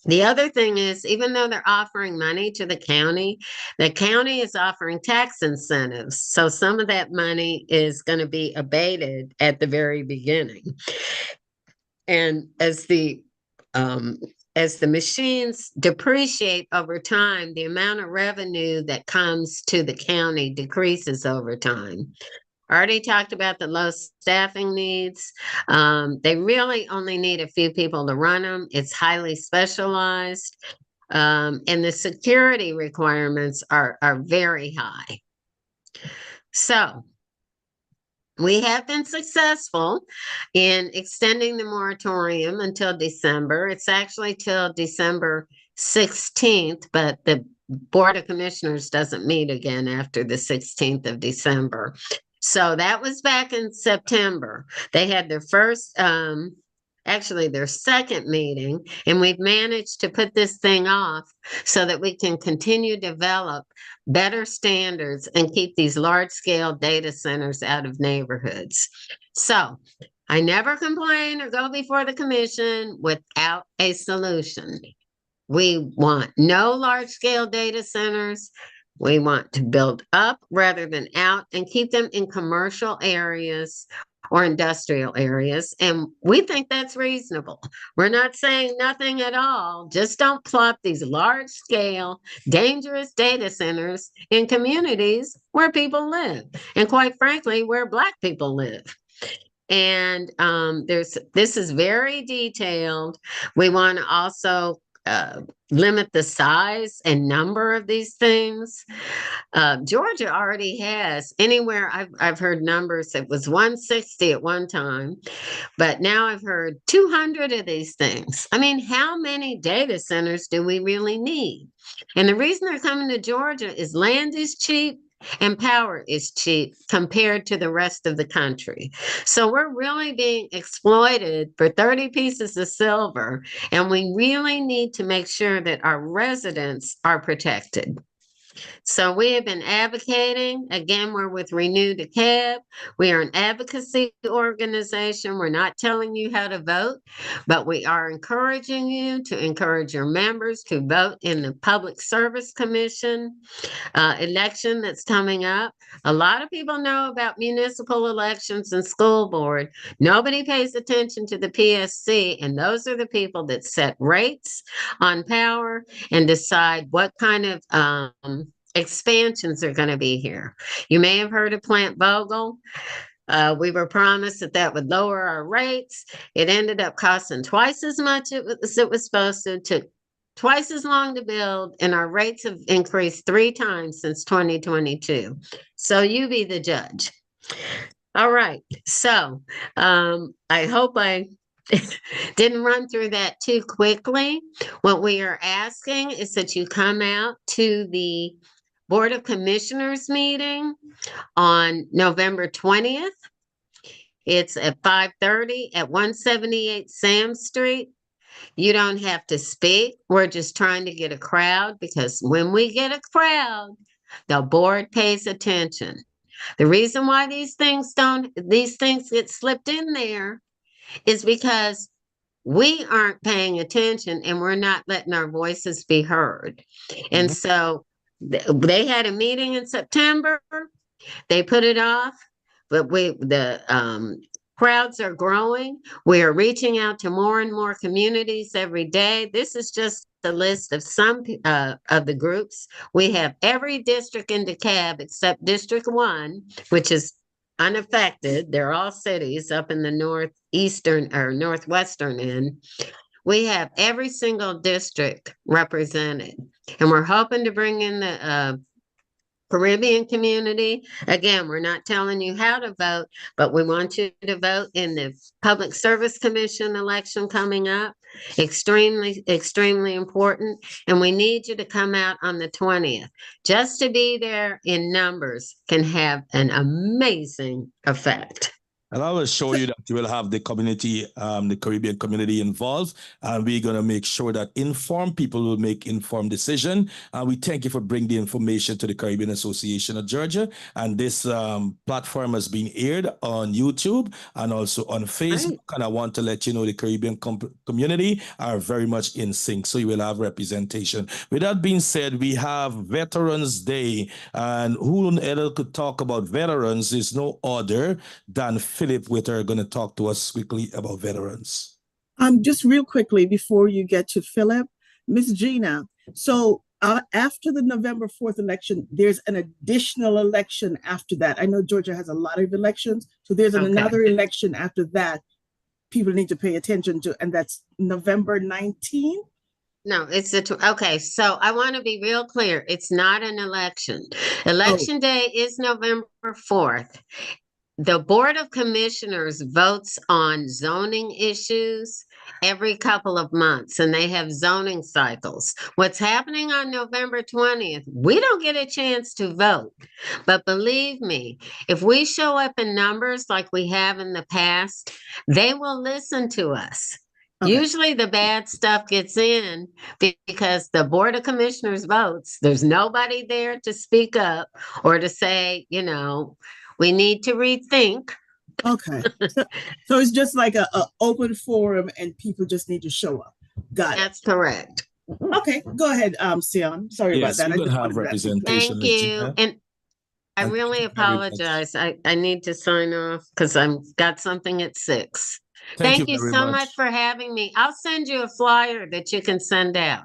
The other thing is, even though they're offering money to the county is offering tax incentives. So some of that money is going to be abated at the very beginning. And as the machines depreciate over time, the amount of revenue that comes to the county decreases over time. I already talked about the low staffing needs. They really only need a few people to run them. It's highly specialized. And the security requirements are very high. So we have been successful in extending the moratorium until December. It's actually till December 16th, but the Board of Commissioners doesn't meet again after the 16th of December. So that was back in September. They had their first actually their second meeting, and we've managed to put this thing off so that we can continue to develop better standards and keep these large-scale data centers out of neighborhoods. So I never complain or go before the commission without a solution. We want no large-scale data centers. We want to build up rather than out and keep them in commercial areas or industrial areas. And we think that's reasonable. We're not saying nothing at all. Just don't plop these large-scale, dangerous data centers in communities where people live. And quite frankly, where Black people live. And this is very detailed. We want to also limit the size and number of these things. Georgia already has anywhere, I've heard numbers, it was 160 at one time, but now I've heard 200 of these things. I mean, how many data centers do we really need? And the reason they're coming to Georgia is land is cheap and power is cheap compared to the rest of the country. So we're really being exploited for 30 pieces of silver, and we really need to make sure that our residents are protected. So we have been advocating. Again, we're with Renew DeKalb. We are an advocacy organization. We're not telling you how to vote, but we are encouraging you to encourage your members to vote in the Public Service Commission election that's coming up. A lot of people know about municipal elections and school board. Nobody pays attention to the PSC, and those are the people that set rates on power and decide what kind of expansions are going to be here. You may have heard of Plant Vogel. We were promised that that would lower our rates. It ended up costing twice as much as it was supposed to. Took twice as long to build, and our rates have increased 3 times since 2022. So you be the judge. All right. So I hope I didn't run through that too quickly. What we are asking is that you come out to the Board of Commissioners meeting on November 20th. It's at 5:30 at 178 Sam Street. You don't have to speak. We're just trying to get a crowd, because when we get a crowd, the board pays attention. The reason why these things get slipped in there is because we aren't paying attention and we're not letting our voices be heard. And so they had a meeting in September. They put it off, but the crowds are growing. We are reaching out to more and more communities every day. This is just the list of some of the groups. We have every district in DeKalb except District 1, which is unaffected. They're all cities up in the northeastern or northwestern end. We have every single district represented, and we're hoping to bring in the Caribbean community. Again, we're not telling you how to vote, but we want you to vote in the Public Service Commission election coming up. Extremely, extremely important. And we need you to come out on the 20th. Just to be there in numbers can have an amazing effect. And I will show you that you will have the community, the Caribbean community involved, and we're going to make sure that informed people will make informed decision. And we thank you for bringing the information to the Caribbean Association of Georgia. And this platform has been aired on YouTube and also on Facebook. Right. And I want to let you know the Caribbean community are very much in sync, so you will have representation. With that being said, we have Veterans Day, and who could talk about veterans is no other than Philip Witter going to talk to us quickly about veterans. Just real quickly before you get to Philip, Miss Gina. So after the November 4th election, there's an additional election after that. I know Georgia has a lot of elections, so there's another election after that people need to pay attention to, and that's November 19th. No, it's okay. So I want to be real clear. It's not an election. Election day is November 4th. The Board of Commissioners votes on zoning issues every couple of months, and they have zoning cycles. What's happening on November 20th, we don't get a chance to vote. But believe me, if we show up in numbers like we have in the past, they will listen to us. Okay. Usually the bad stuff gets in because the Board of Commissioners votes. There's nobody there to speak up or to say, we need to rethink. Okay. So it's just like a open forum and people just need to show up. Got it. That's correct. Okay, go ahead, Sion. Sorry Yes, about that. we're I gonna just have wanted that to be clear. representation. Thank Ms. you. Gina. And I And really thank you very much. apologize. I need to sign off because I've got something at 6. Thank Thank you you very so much. much for having me. I'll send you a flyer that you can send out.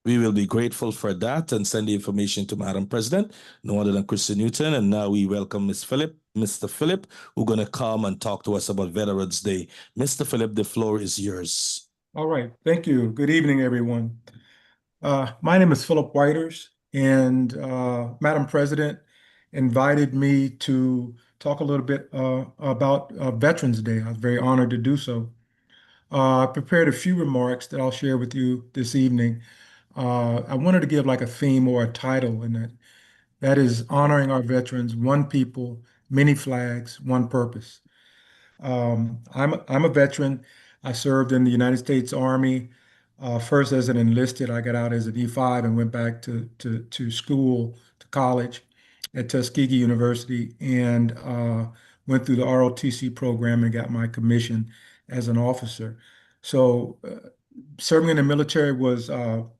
We will be grateful for that and send the information to Madam President, no other than Christian Newton. And now we welcome Mr. Philip, who's going to come and talk to us about Veterans Day. Mr. Philip, the floor is yours. All right, thank you. Good evening, everyone. My name is Philip Whiters, and Madam President invited me to talk a little bit about Veterans Day. I was very honored to do so. I prepared a few remarks that I'll share with you this evening. I wanted to give like a theme or a title in it. That is honoring our veterans, one people, many flags, one purpose. I'm a veteran. I served in the United States Army. First as an enlisted, I got out as an E5 and went back to school, to college at Tuskegee University, and went through the ROTC program and got my commission as an officer. So serving in the military was, one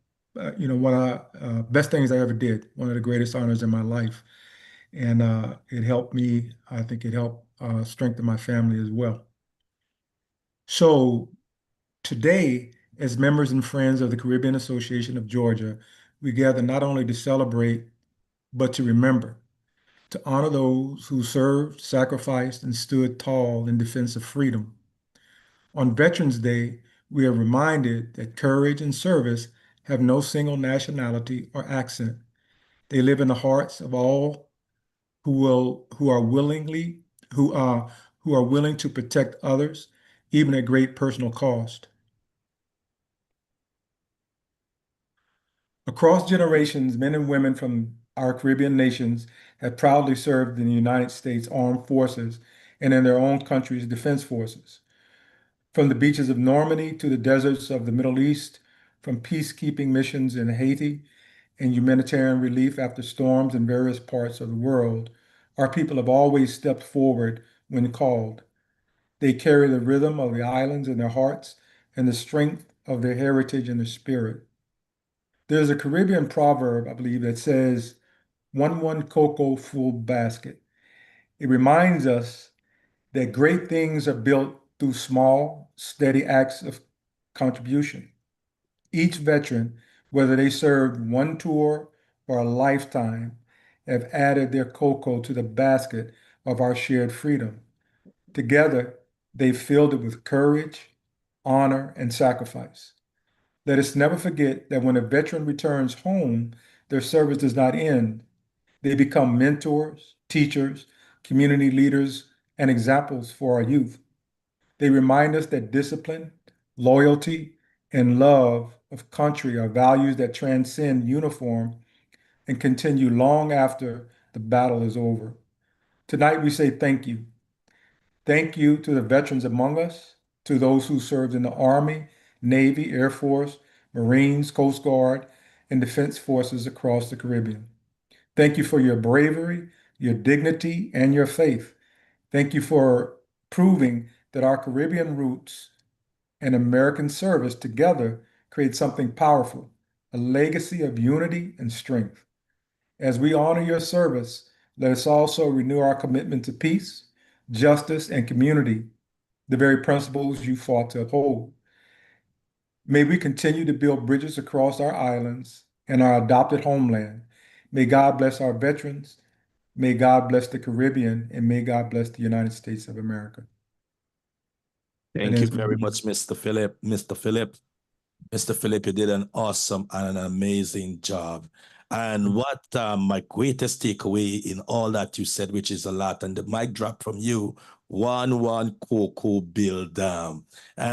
of the best things I ever did, one of the greatest honors in my life. And it helped me, I think it helped strengthen my family as well. So today, as members and friends of the Caribbean Association of Georgia, we gather not only to celebrate, but to remember, to honor those who served, sacrificed, and stood tall in defense of freedom. On Veterans Day, we are reminded that courage and service have no single nationality or accent. They live in the hearts of all who are willing to protect others, even at great personal cost. Across generations, men and women from our Caribbean nations have proudly served in the United States Armed Forces and in their own country's defense forces. From the beaches of Normandy to the deserts of the Middle East, from peacekeeping missions in Haiti and humanitarian relief after storms in various parts of the world, our people have always stepped forward when called. They carry the rhythm of the islands in their hearts and the strength of their heritage in their spirit. There's a Caribbean proverb, I believe, that says, one cocoa full basket. It reminds us that great things are built through small, steady acts of contribution. Each veteran, whether they served one tour or a lifetime, have added their cocoa to the basket of our shared freedom. Together, they filled it with courage, honor, and sacrifice. Let us never forget that when a veteran returns home, their service does not end. They become mentors, teachers, community leaders, and examples for our youth. They remind us that discipline, loyalty, and love of country are values that transcend uniform and continue long after the battle is over. Tonight we say thank you. Thank you to the veterans among us, to those who served in the Army, Navy, Air Force, Marines, Coast Guard, and Defense Forces across the Caribbean. Thank you for your bravery, your dignity, and your faith. Thank you for proving that our Caribbean roots and American service together create something powerful, a legacy of unity and strength. As we honor your service, let us also renew our commitment to peace, justice, and community, the very principles you fought to uphold. May we continue to build bridges across our islands and our adopted homeland. May God bless our veterans. May God bless the Caribbean, and may God bless the United States of America. Thank you very much, Mr. Philip. Mr. Philip, you did an awesome and an amazing job. And what my greatest takeaway in all that you said, which is a lot, and the mic drop from you one Cocoa Bill Dam.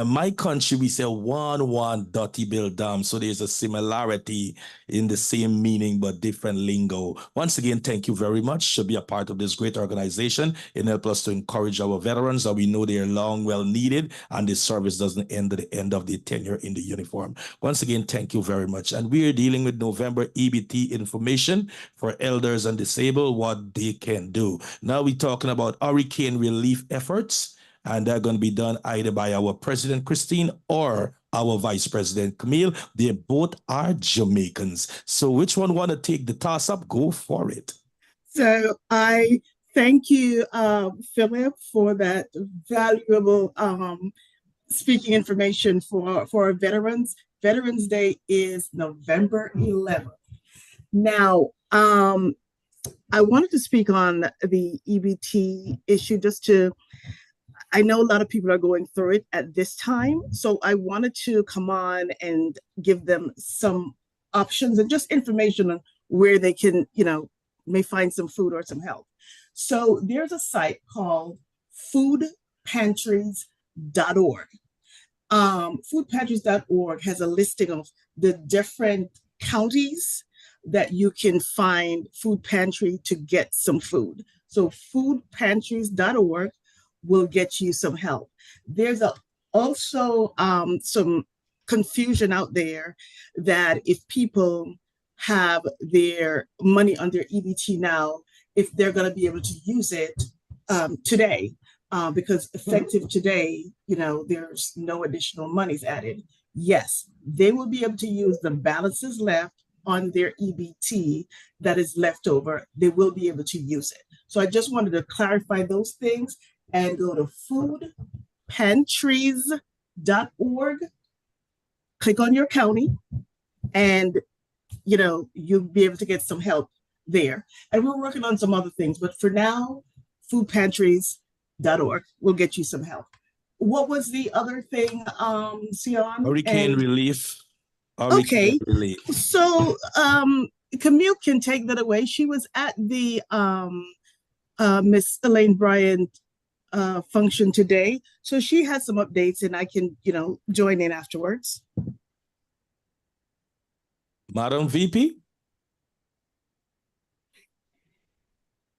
My country, we say one Dotty Bill Dam. So there's a similarity in the same meaning, but different lingo. Once again, thank you very much to be a part of this great organization and help us to encourage our veterans that we know they are long, well needed, and this service doesn't end at the end of their tenure in the uniform. Once again, thank you very much. And we are dealing with November EBT information for elders and disabled, what they can do. Now we're talking about hurricane relief efforts, and they're going to be done either by our President Christine or our Vice President Camille. They both are Jamaicans. So which one want to take the toss up? Go for it. So I thank you, Philip, for that valuable speaking information for our veterans. Veterans Day is November 11th. Now, I wanted to speak on the EBT issue I know a lot of people are going through it at this time. So I wanted to come on and give them some options and just information on where they can, may find some food or some help. So there's a site called foodpantries.org. Foodpantries.org has a listing of the different counties that you can find food pantry to get some food. So foodpantries.org will get you some help. There's also some confusion out there that if people have their money on their EBT now, if they're going to be able to use it today, because effective today, there's no additional monies added. Yes, they will be able to use the balances left on their EBT that is left over. They will be able to use it. So I just wanted to clarify those things and go to foodpantries.org, click on your county, and you'll be able to get some help there. And we're working on some other things, but for now, foodpantries.org will get you some help. What was the other thing, Sion? Hurricane relief. Okay. So Camille can take that away. She was at the Miss Elaine Bryant function today. So she has some updates and I can, join in afterwards. Madam VP?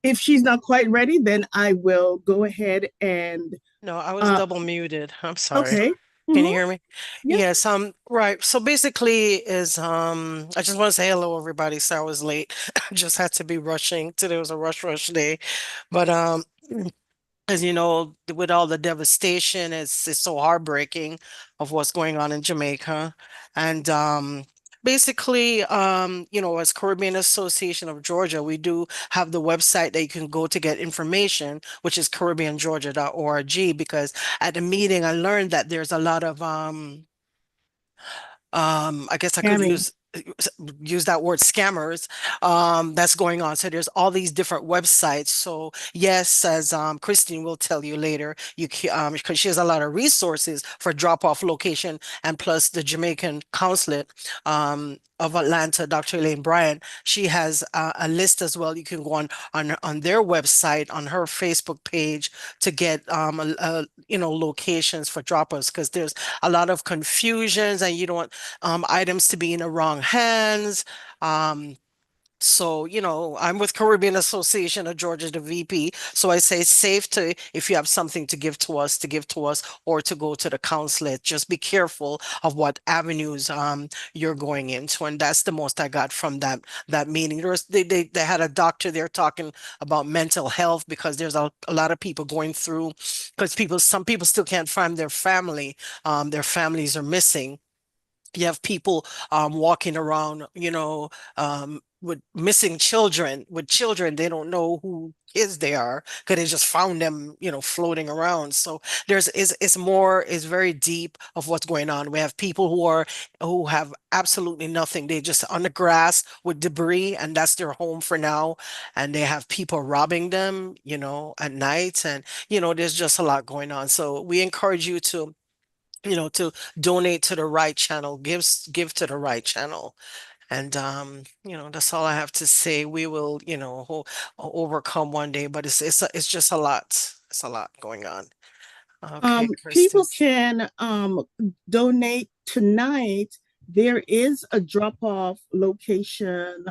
If she's not quite ready, then I will go ahead and... No, I was double muted. I'm sorry. Okay. Can you hear me? Yes. Yes, right. So basically I just want to say hello, everybody. So I was late. Just had to be rushing. Today was a rush day. But as you know, with all the devastation, it's so heartbreaking of what's going on in Jamaica. And basically, as Caribbean Association of Georgia, we do have the website that you can go to get information, which is caribbeangeorgia.org, because at the meeting I learned that there's a lot of I guess I could use that word, scammers, that's going on. So there's all these different websites. So yes, as Christine will tell you later, because she has a lot of resources for drop-off location, and plus the Jamaican consulate of Atlanta, Dr. Elaine Bryant, she has a list as well. You can go on their website, on her Facebook page, to get locations for drop-offs, because there's a lot of confusions and you don't want items to be in the wrong hands. So, I'm with Caribbean Association of Georgia, the VP. So I say it's safe to, if you have something to give to us, or to go to the consulate. Just be careful of what avenues you're going into. And that's the most I got from that meeting. They had a doctor there talking about mental health, because there's a lot of people going through, because some people still can't find their family. Their families are missing. You have people walking around, with missing children, they don't know who kids they are, because they just found them, floating around. So it's very deep of what's going on. We have people who have absolutely nothing. They just on the grass with debris, and that's their home for now. And they have people robbing them, at night, and there's just a lot going on. So we encourage you to donate to the right channel, give to the right channel. And that's all I have to say. We will, overcome one day, but it's just a lot. It's a lot going on. Okay, People Kristen. can donate tonight. There is a drop-off location.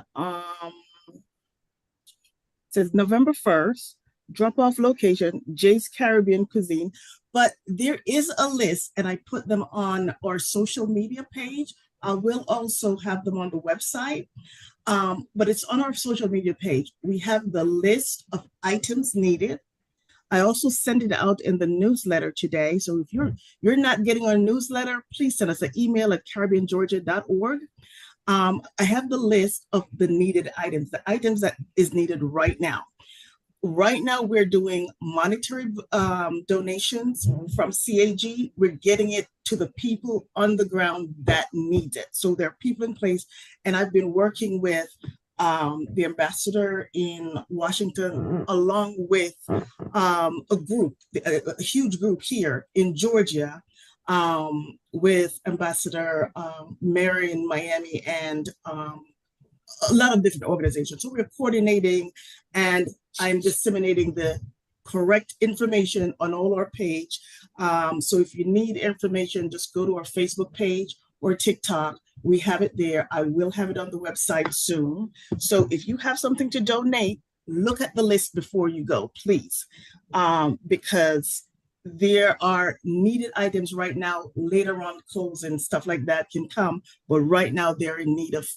Says November 1st, drop-off location, Jay's Caribbean Cuisine. But there is a list, and I put them on our social media page. I will also have them on the website. But it's on our social media page. We have the list of items needed. I also sent it out in the newsletter today. So if you're not getting our newsletter, please send us an email at caribbeangeorgia.org. I have the list of the needed items, the items that is needed right now. Right now, we're doing monetary donations from CAG. We're getting it to the people on the ground that need it. So there are people in place, and I've been working with the ambassador in Washington, along with a group, a huge group here in Georgia, with Ambassador Mary in Miami, and a lot of different organizations. So we're coordinating, and I'm disseminating the correct information on all our page. So if you need information, just go to our Facebook page or TikTok. We have it there. I will have it on the website soon. So if you have something to donate, look at the list before you go, please, because there are needed items right now. Later on, clothes and stuff like that can come, but right now they're in need of,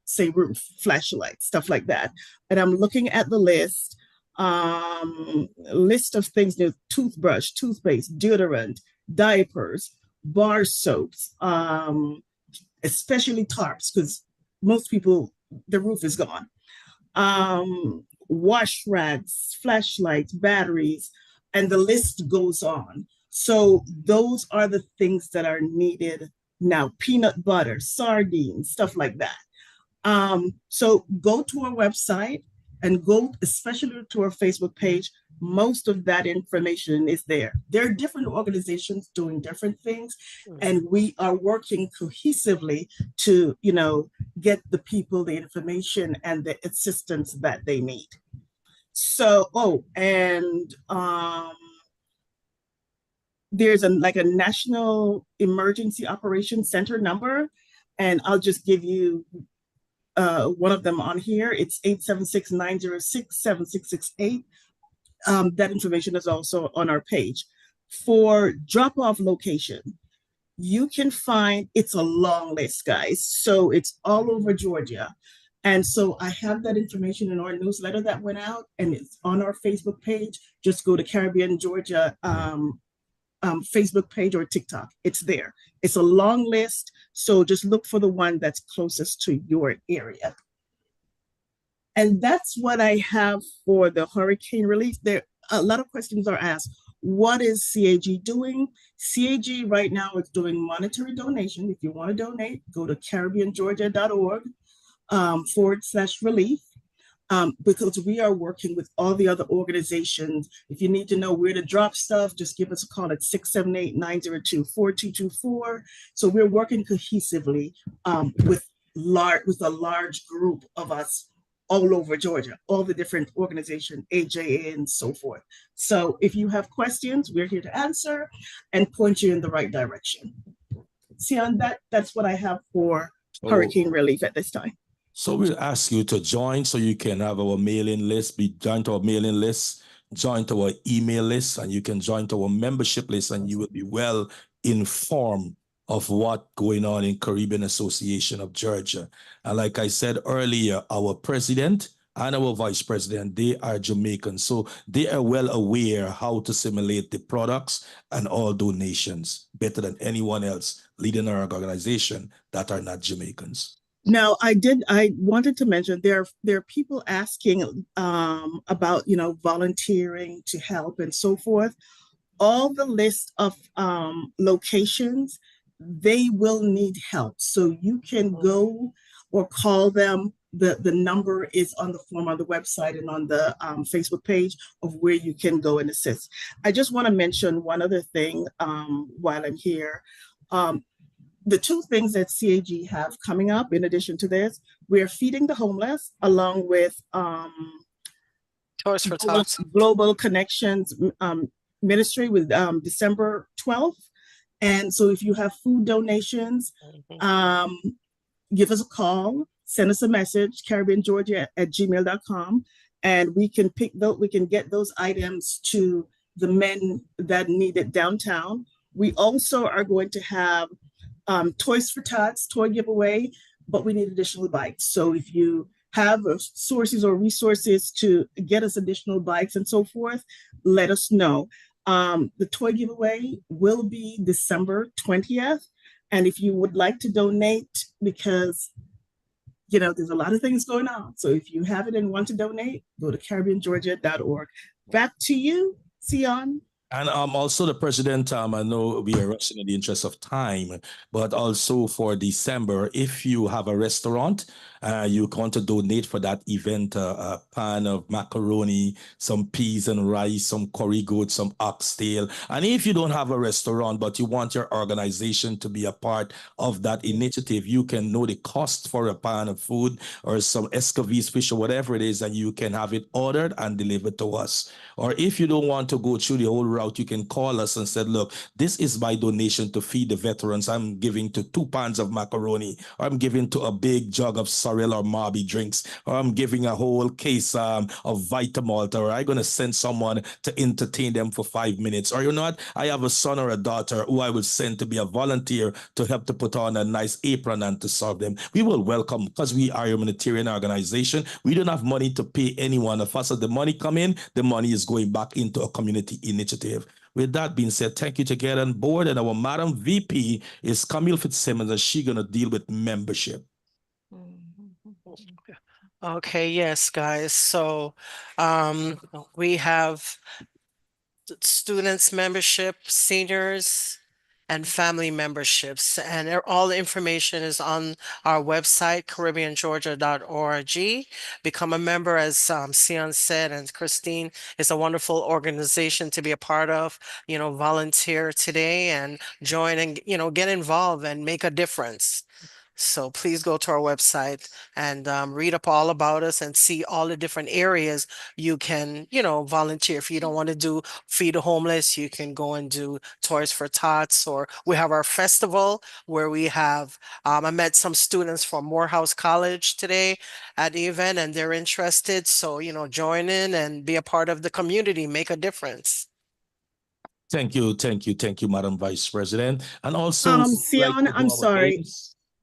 say, roof, flashlights, stuff like that. And I'm looking at the list of things: toothbrush, toothpaste, deodorant, diapers, bar soaps, especially tarps, because most people, the roof is gone. Wash rags, flashlights, batteries, and the list goes on. So those are the things that are needed now: peanut butter, sardines, stuff like that. So go to our website and go especially to our Facebook page. Most of that information is there. There are different organizations doing different things, and we are working cohesively to, get the people the information and the assistance that they need. So, there's a National Emergency Operations Center number, and I'll just give you one of them on here. It's 876-906-7668. That information is also on our page. For drop-off location, you can find, it's a long list, guys. So it's all over Georgia. And so I have that information in our newsletter that went out, and it's on our Facebook page. Just go to Caribbean Georgia Facebook page or TikTok. It's there. It's a long list, so just look for the one that's closest to your area. And that's what I have for the hurricane relief. There, a lot of questions are asked. What is CAG doing? CAG right now is doing monetary donation. If you want to donate, go to caribbeangeorgia.org /relief. Because we are working with all the other organizations. If you need to know where to drop stuff, just give us a call at 678-902-4224. So we're working cohesively with a large group of us all over Georgia, all the different organizations, AJA and so forth. So if you have questions, we're here to answer and point you in the right direction. See, on that's what I have for hurricane relief at this time. So we'll ask you to join so you can have our mailing list, join to our mailing list, join to our email list, and you can join to our membership list, and you will be well informed of what's going on in Caribbean Association of Georgia. And like I said earlier, our president and our vice president, they are Jamaican. So they are well aware how to simulate the products and all donations better than anyone else leading our organization that are not Jamaicans. Now, I wanted to mention there are people asking about, volunteering to help and so forth. All the list of locations, they will need help. So you can go or call them. The number is on the form on the website and on the Facebook page of where you can go and assist. I just want to mention one other thing while I'm here. The two things that CAG have coming up in addition to this, we're feeding the homeless along with Toys for Tots. Global Connections Ministry with December 12th. And so if you have food donations, give us a call, send us a message, caribbeangeorgia@gmail.com, and we can get those items to the men that need it downtown. We also are going to have Toys for Tots toy giveaway, but we need additional bikes. So if you have sources or resources to get us additional bikes and so forth, let us know. The toy giveaway will be December 20th. And if you would like to donate, because there's a lot of things going on. So if you have it and want to donate, go to caribbeangeorgia.org. Back to you, Sion. And also the president, I know we are rushing in the interest of time, but also for December, if you have a restaurant, you want to donate for that event, a pan of macaroni, some peas and rice, some curry goat, some oxtail. And if you don't have a restaurant, but you want your organization to be a part of that initiative, you can know the cost for a pan of food or some escabeche fish or whatever it is, and you can have it ordered and delivered to us. Or if you don't want to go through the whole route, you can call us and say, look, this is my donation to feed the veterans. I'm giving to 2 pans of macaroni, or I'm giving to a big jug of sorrel or Marby drinks, or I'm giving a whole case of Vitamalt, or I'm going to send someone to entertain them for 5 minutes. Or I have a son or a daughter who I will send to be a volunteer to help to put on a nice apron and to serve them. We will welcome, because we are a humanitarian organization. We don't have money to pay anyone of us. As the money come in, the money is going back into a community initiative. With that being said, thank you to get on board. And our Madam VP is Camille Fitzsimmons, and she's going to deal with membership. Okay, yes, guys. So we have students membership, seniors, and family memberships. And all the information is on our website, caribbeangeorgia.org. Become a member, as Sion said, and Christine, is a wonderful organization to be a part of. Volunteer today and join and, get involved and make a difference. So please go to our website and read up all about us and see all the different areas you can, volunteer. If you don't want to do feed the homeless, you can go and do Toys for Tots, or we have our festival where we have, I met some students from Morehouse College today at the event, and they're interested. So, join in and be a part of the community, make a difference. Thank you, Madam Vice President. And also, Sion, I'm sorry.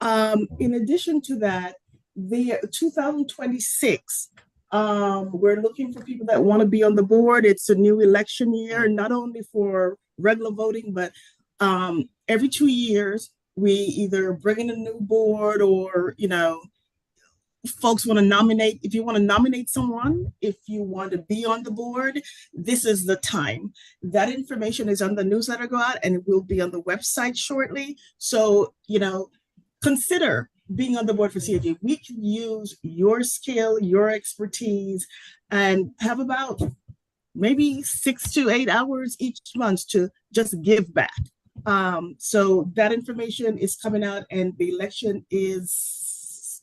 In addition to that, the 2026, we're looking for people that want to be on the board. It's a new election year, not only for regular voting, but every 2 years, we either bring in a new board, or, folks want to nominate. If you want to nominate someone, if you want to be on the board, this is the time. That information is on the newsletter go out, and it will be on the website shortly. So, consider being on the board for CAG. We can use your skill, your expertise, and have about maybe 6 to 8 hours each month to just give back. So that information is coming out, and the election is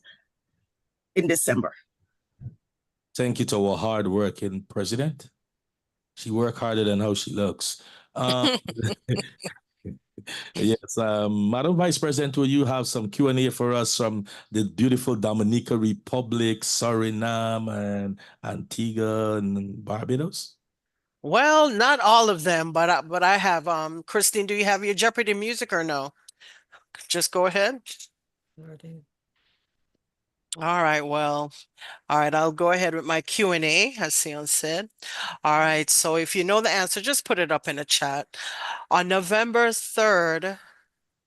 in December. Thank you to our hard-working president. She worked harder than how she looks. Yes, Madam Vice President, will you have some Q&A for us from the beautiful Dominica Republic, Suriname, and Antigua and Barbados? Well, not all of them, but I have Christine, do you have your Jeopardy music or no? Just go ahead. All right, well, all right, I'll go ahead with my Q&A, as Sion said. All right, so if you know the answer, just put it up in the chat. On November 3rd,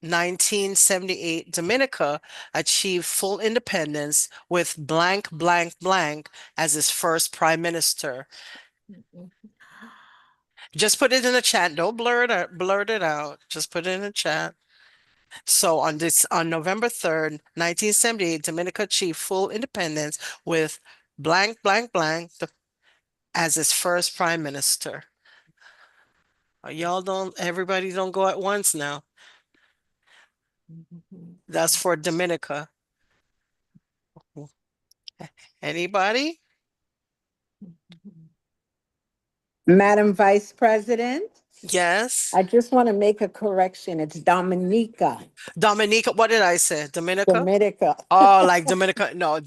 1978, Dominica achieved full independence with blank, blank, blank as its first prime minister. Just put it in the chat. Don't blurt it out. Just put it in the chat. So on November 3rd, 1978, Dominica achieved full independence with blank, blank, blank as its first prime minister. Everybody don't go at once now. That's for Dominica. Anybody? Madam Vice President, Yes. I just want to make a correction. It's Dominica, Dominica. What did I say? Dominica? Dominica, Oh, like Dominica. No,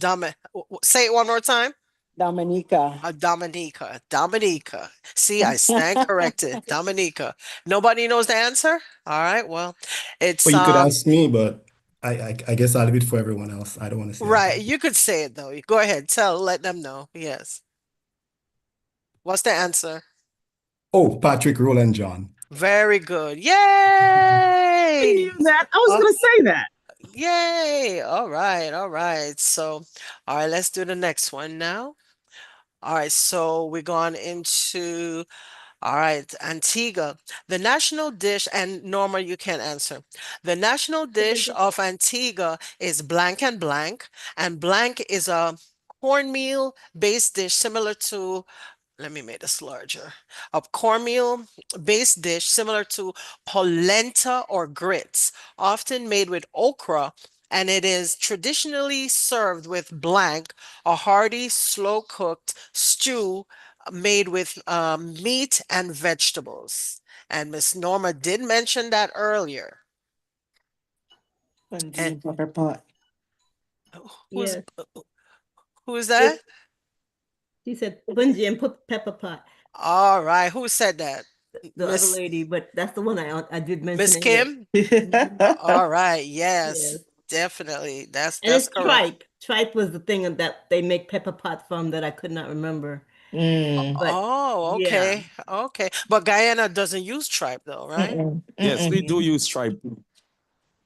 say it one more time. Dominica. Dominica. Dominica. See, I stand corrected. Dominica. Nobody knows the answer? All right. Well, it's Well, you could ask me, but I guess I'll leave it for everyone else. I don't want to say right. anything. You could say it though. Go ahead. Let them know. Yes. What's the answer? Oh, Patrick, Roland, John. Very good. I Yay! knew that. I was Uh, going to say that. Yay! All right. All right. So, all right, let's do the next one now. All right. So we're going into, all right, Antigua. The national dish, and Norma, you can't answer. The national dish of Antigua is blank, and blank is a cornmeal based dish similar to, let me make this larger. A cornmeal based dish similar to polenta or grits, often made with okra, and it is traditionally served with blank, a hearty, slow cooked stew made with meat and vegetables. And Miss Norma did mention that earlier. And Pepper pot. who's Yes. who is that? She said Bungie and put pepper pot. All right, who said that? The other Miss lady, but that's the one I did Miss mention it. Kim? All right, Yes. yes, definitely. That's And it's correct. tripe. Tripe was the thing that they make pepper pot from that I could not remember. Mm. But Oh, yeah. okay. Okay. But Guyana doesn't use tripe though, right? Mm-mm. Yes, we Mm-mm. do use tripe.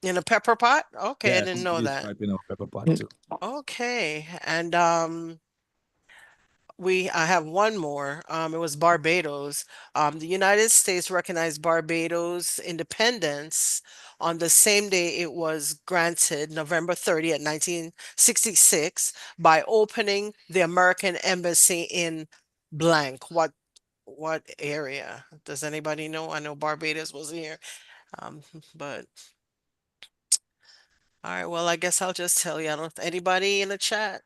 In a pepper pot? Okay, I Yes, didn't we know use that. tripe in our pepper pot Mm. too. Okay. And I have one more. It was Barbados. The United States recognized Barbados' independence on the same day it was granted, November 30th, 1966, by opening the American embassy in blank. What area? Does anybody know? I know Barbados was here. Um, but all right, well, I guess I'll just tell you. I don't anybody in the chat.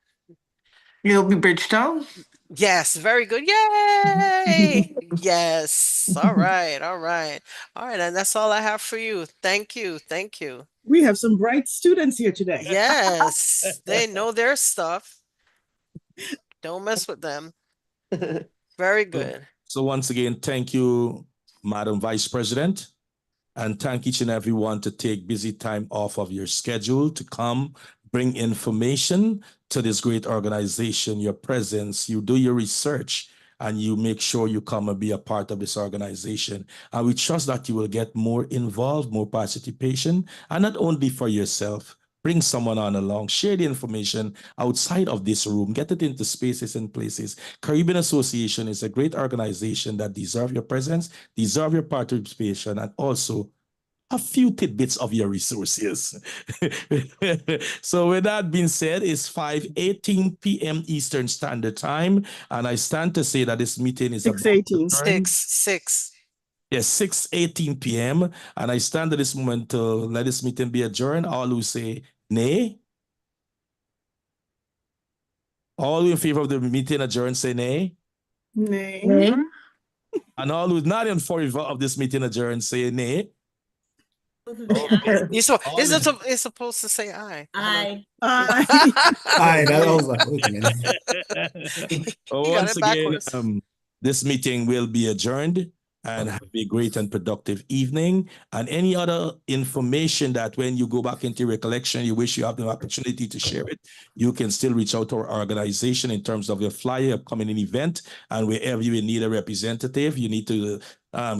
It'll be Bridgetown. Yes, very good. Yay! Yes. All right, all right. All right, and that's all I have for you. Thank you. Thank you. We have some bright students here today. Yes, they know their stuff. Don't mess with them. Very good. So once again, thank you, Madam Vice President, and thank each and everyone to take busy time off of your schedule to come bring information to this great organization, your presence, you do your research, and you make sure you come and be a part of this organization. And we trust that you will get more involved, more participation, and not only for yourself, bring someone on along, share the information outside of this room, get it into spaces and places. Caribbean Association is a great organization that deserves your presence, deserves your participation, and also a few tidbits of your resources. So with that being said, it's 5:18 p.m. Eastern Standard Time, and I stand to say that this meeting is about to 6:18. turn. Six. Yes, 6:18 p.m. And I stand at this moment to let this meeting be adjourned. All who say nay. All in favor of the meeting adjourned say nay. Nay. And all who not in favor of this meeting adjourned say nay. Okay. It's supposed to say aye. I Aye, that was like, wait a minute. You got Once it again, backwards. this meeting will be adjourned, and have a great and productive evening. And any other information that when you go back into recollection, you wish you have the opportunity to share it, you can still reach out to our organization in terms of your flyer, upcoming event, and wherever you need a representative, you need to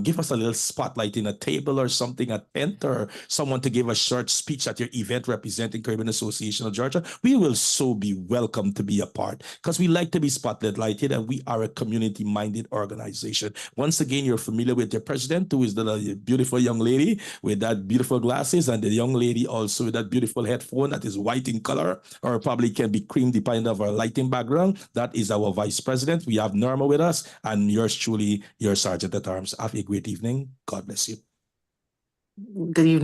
give us a little spotlight in a table or something, a tent, or someone to give a short speech at your event representing Caribbean Association of Georgia. We will so be welcome to be a part because we like to be spotlighted and we are a community-minded organization. Once again, you're familiar with the president, who is the beautiful young lady with that beautiful glasses, and the young lady also with that beautiful headphone that is white in color, or probably can be cream depending on our lighting background. That is our vice president. We have Norma with us, and yours truly, your sergeant at arms. Have a great evening. God bless you. Good evening.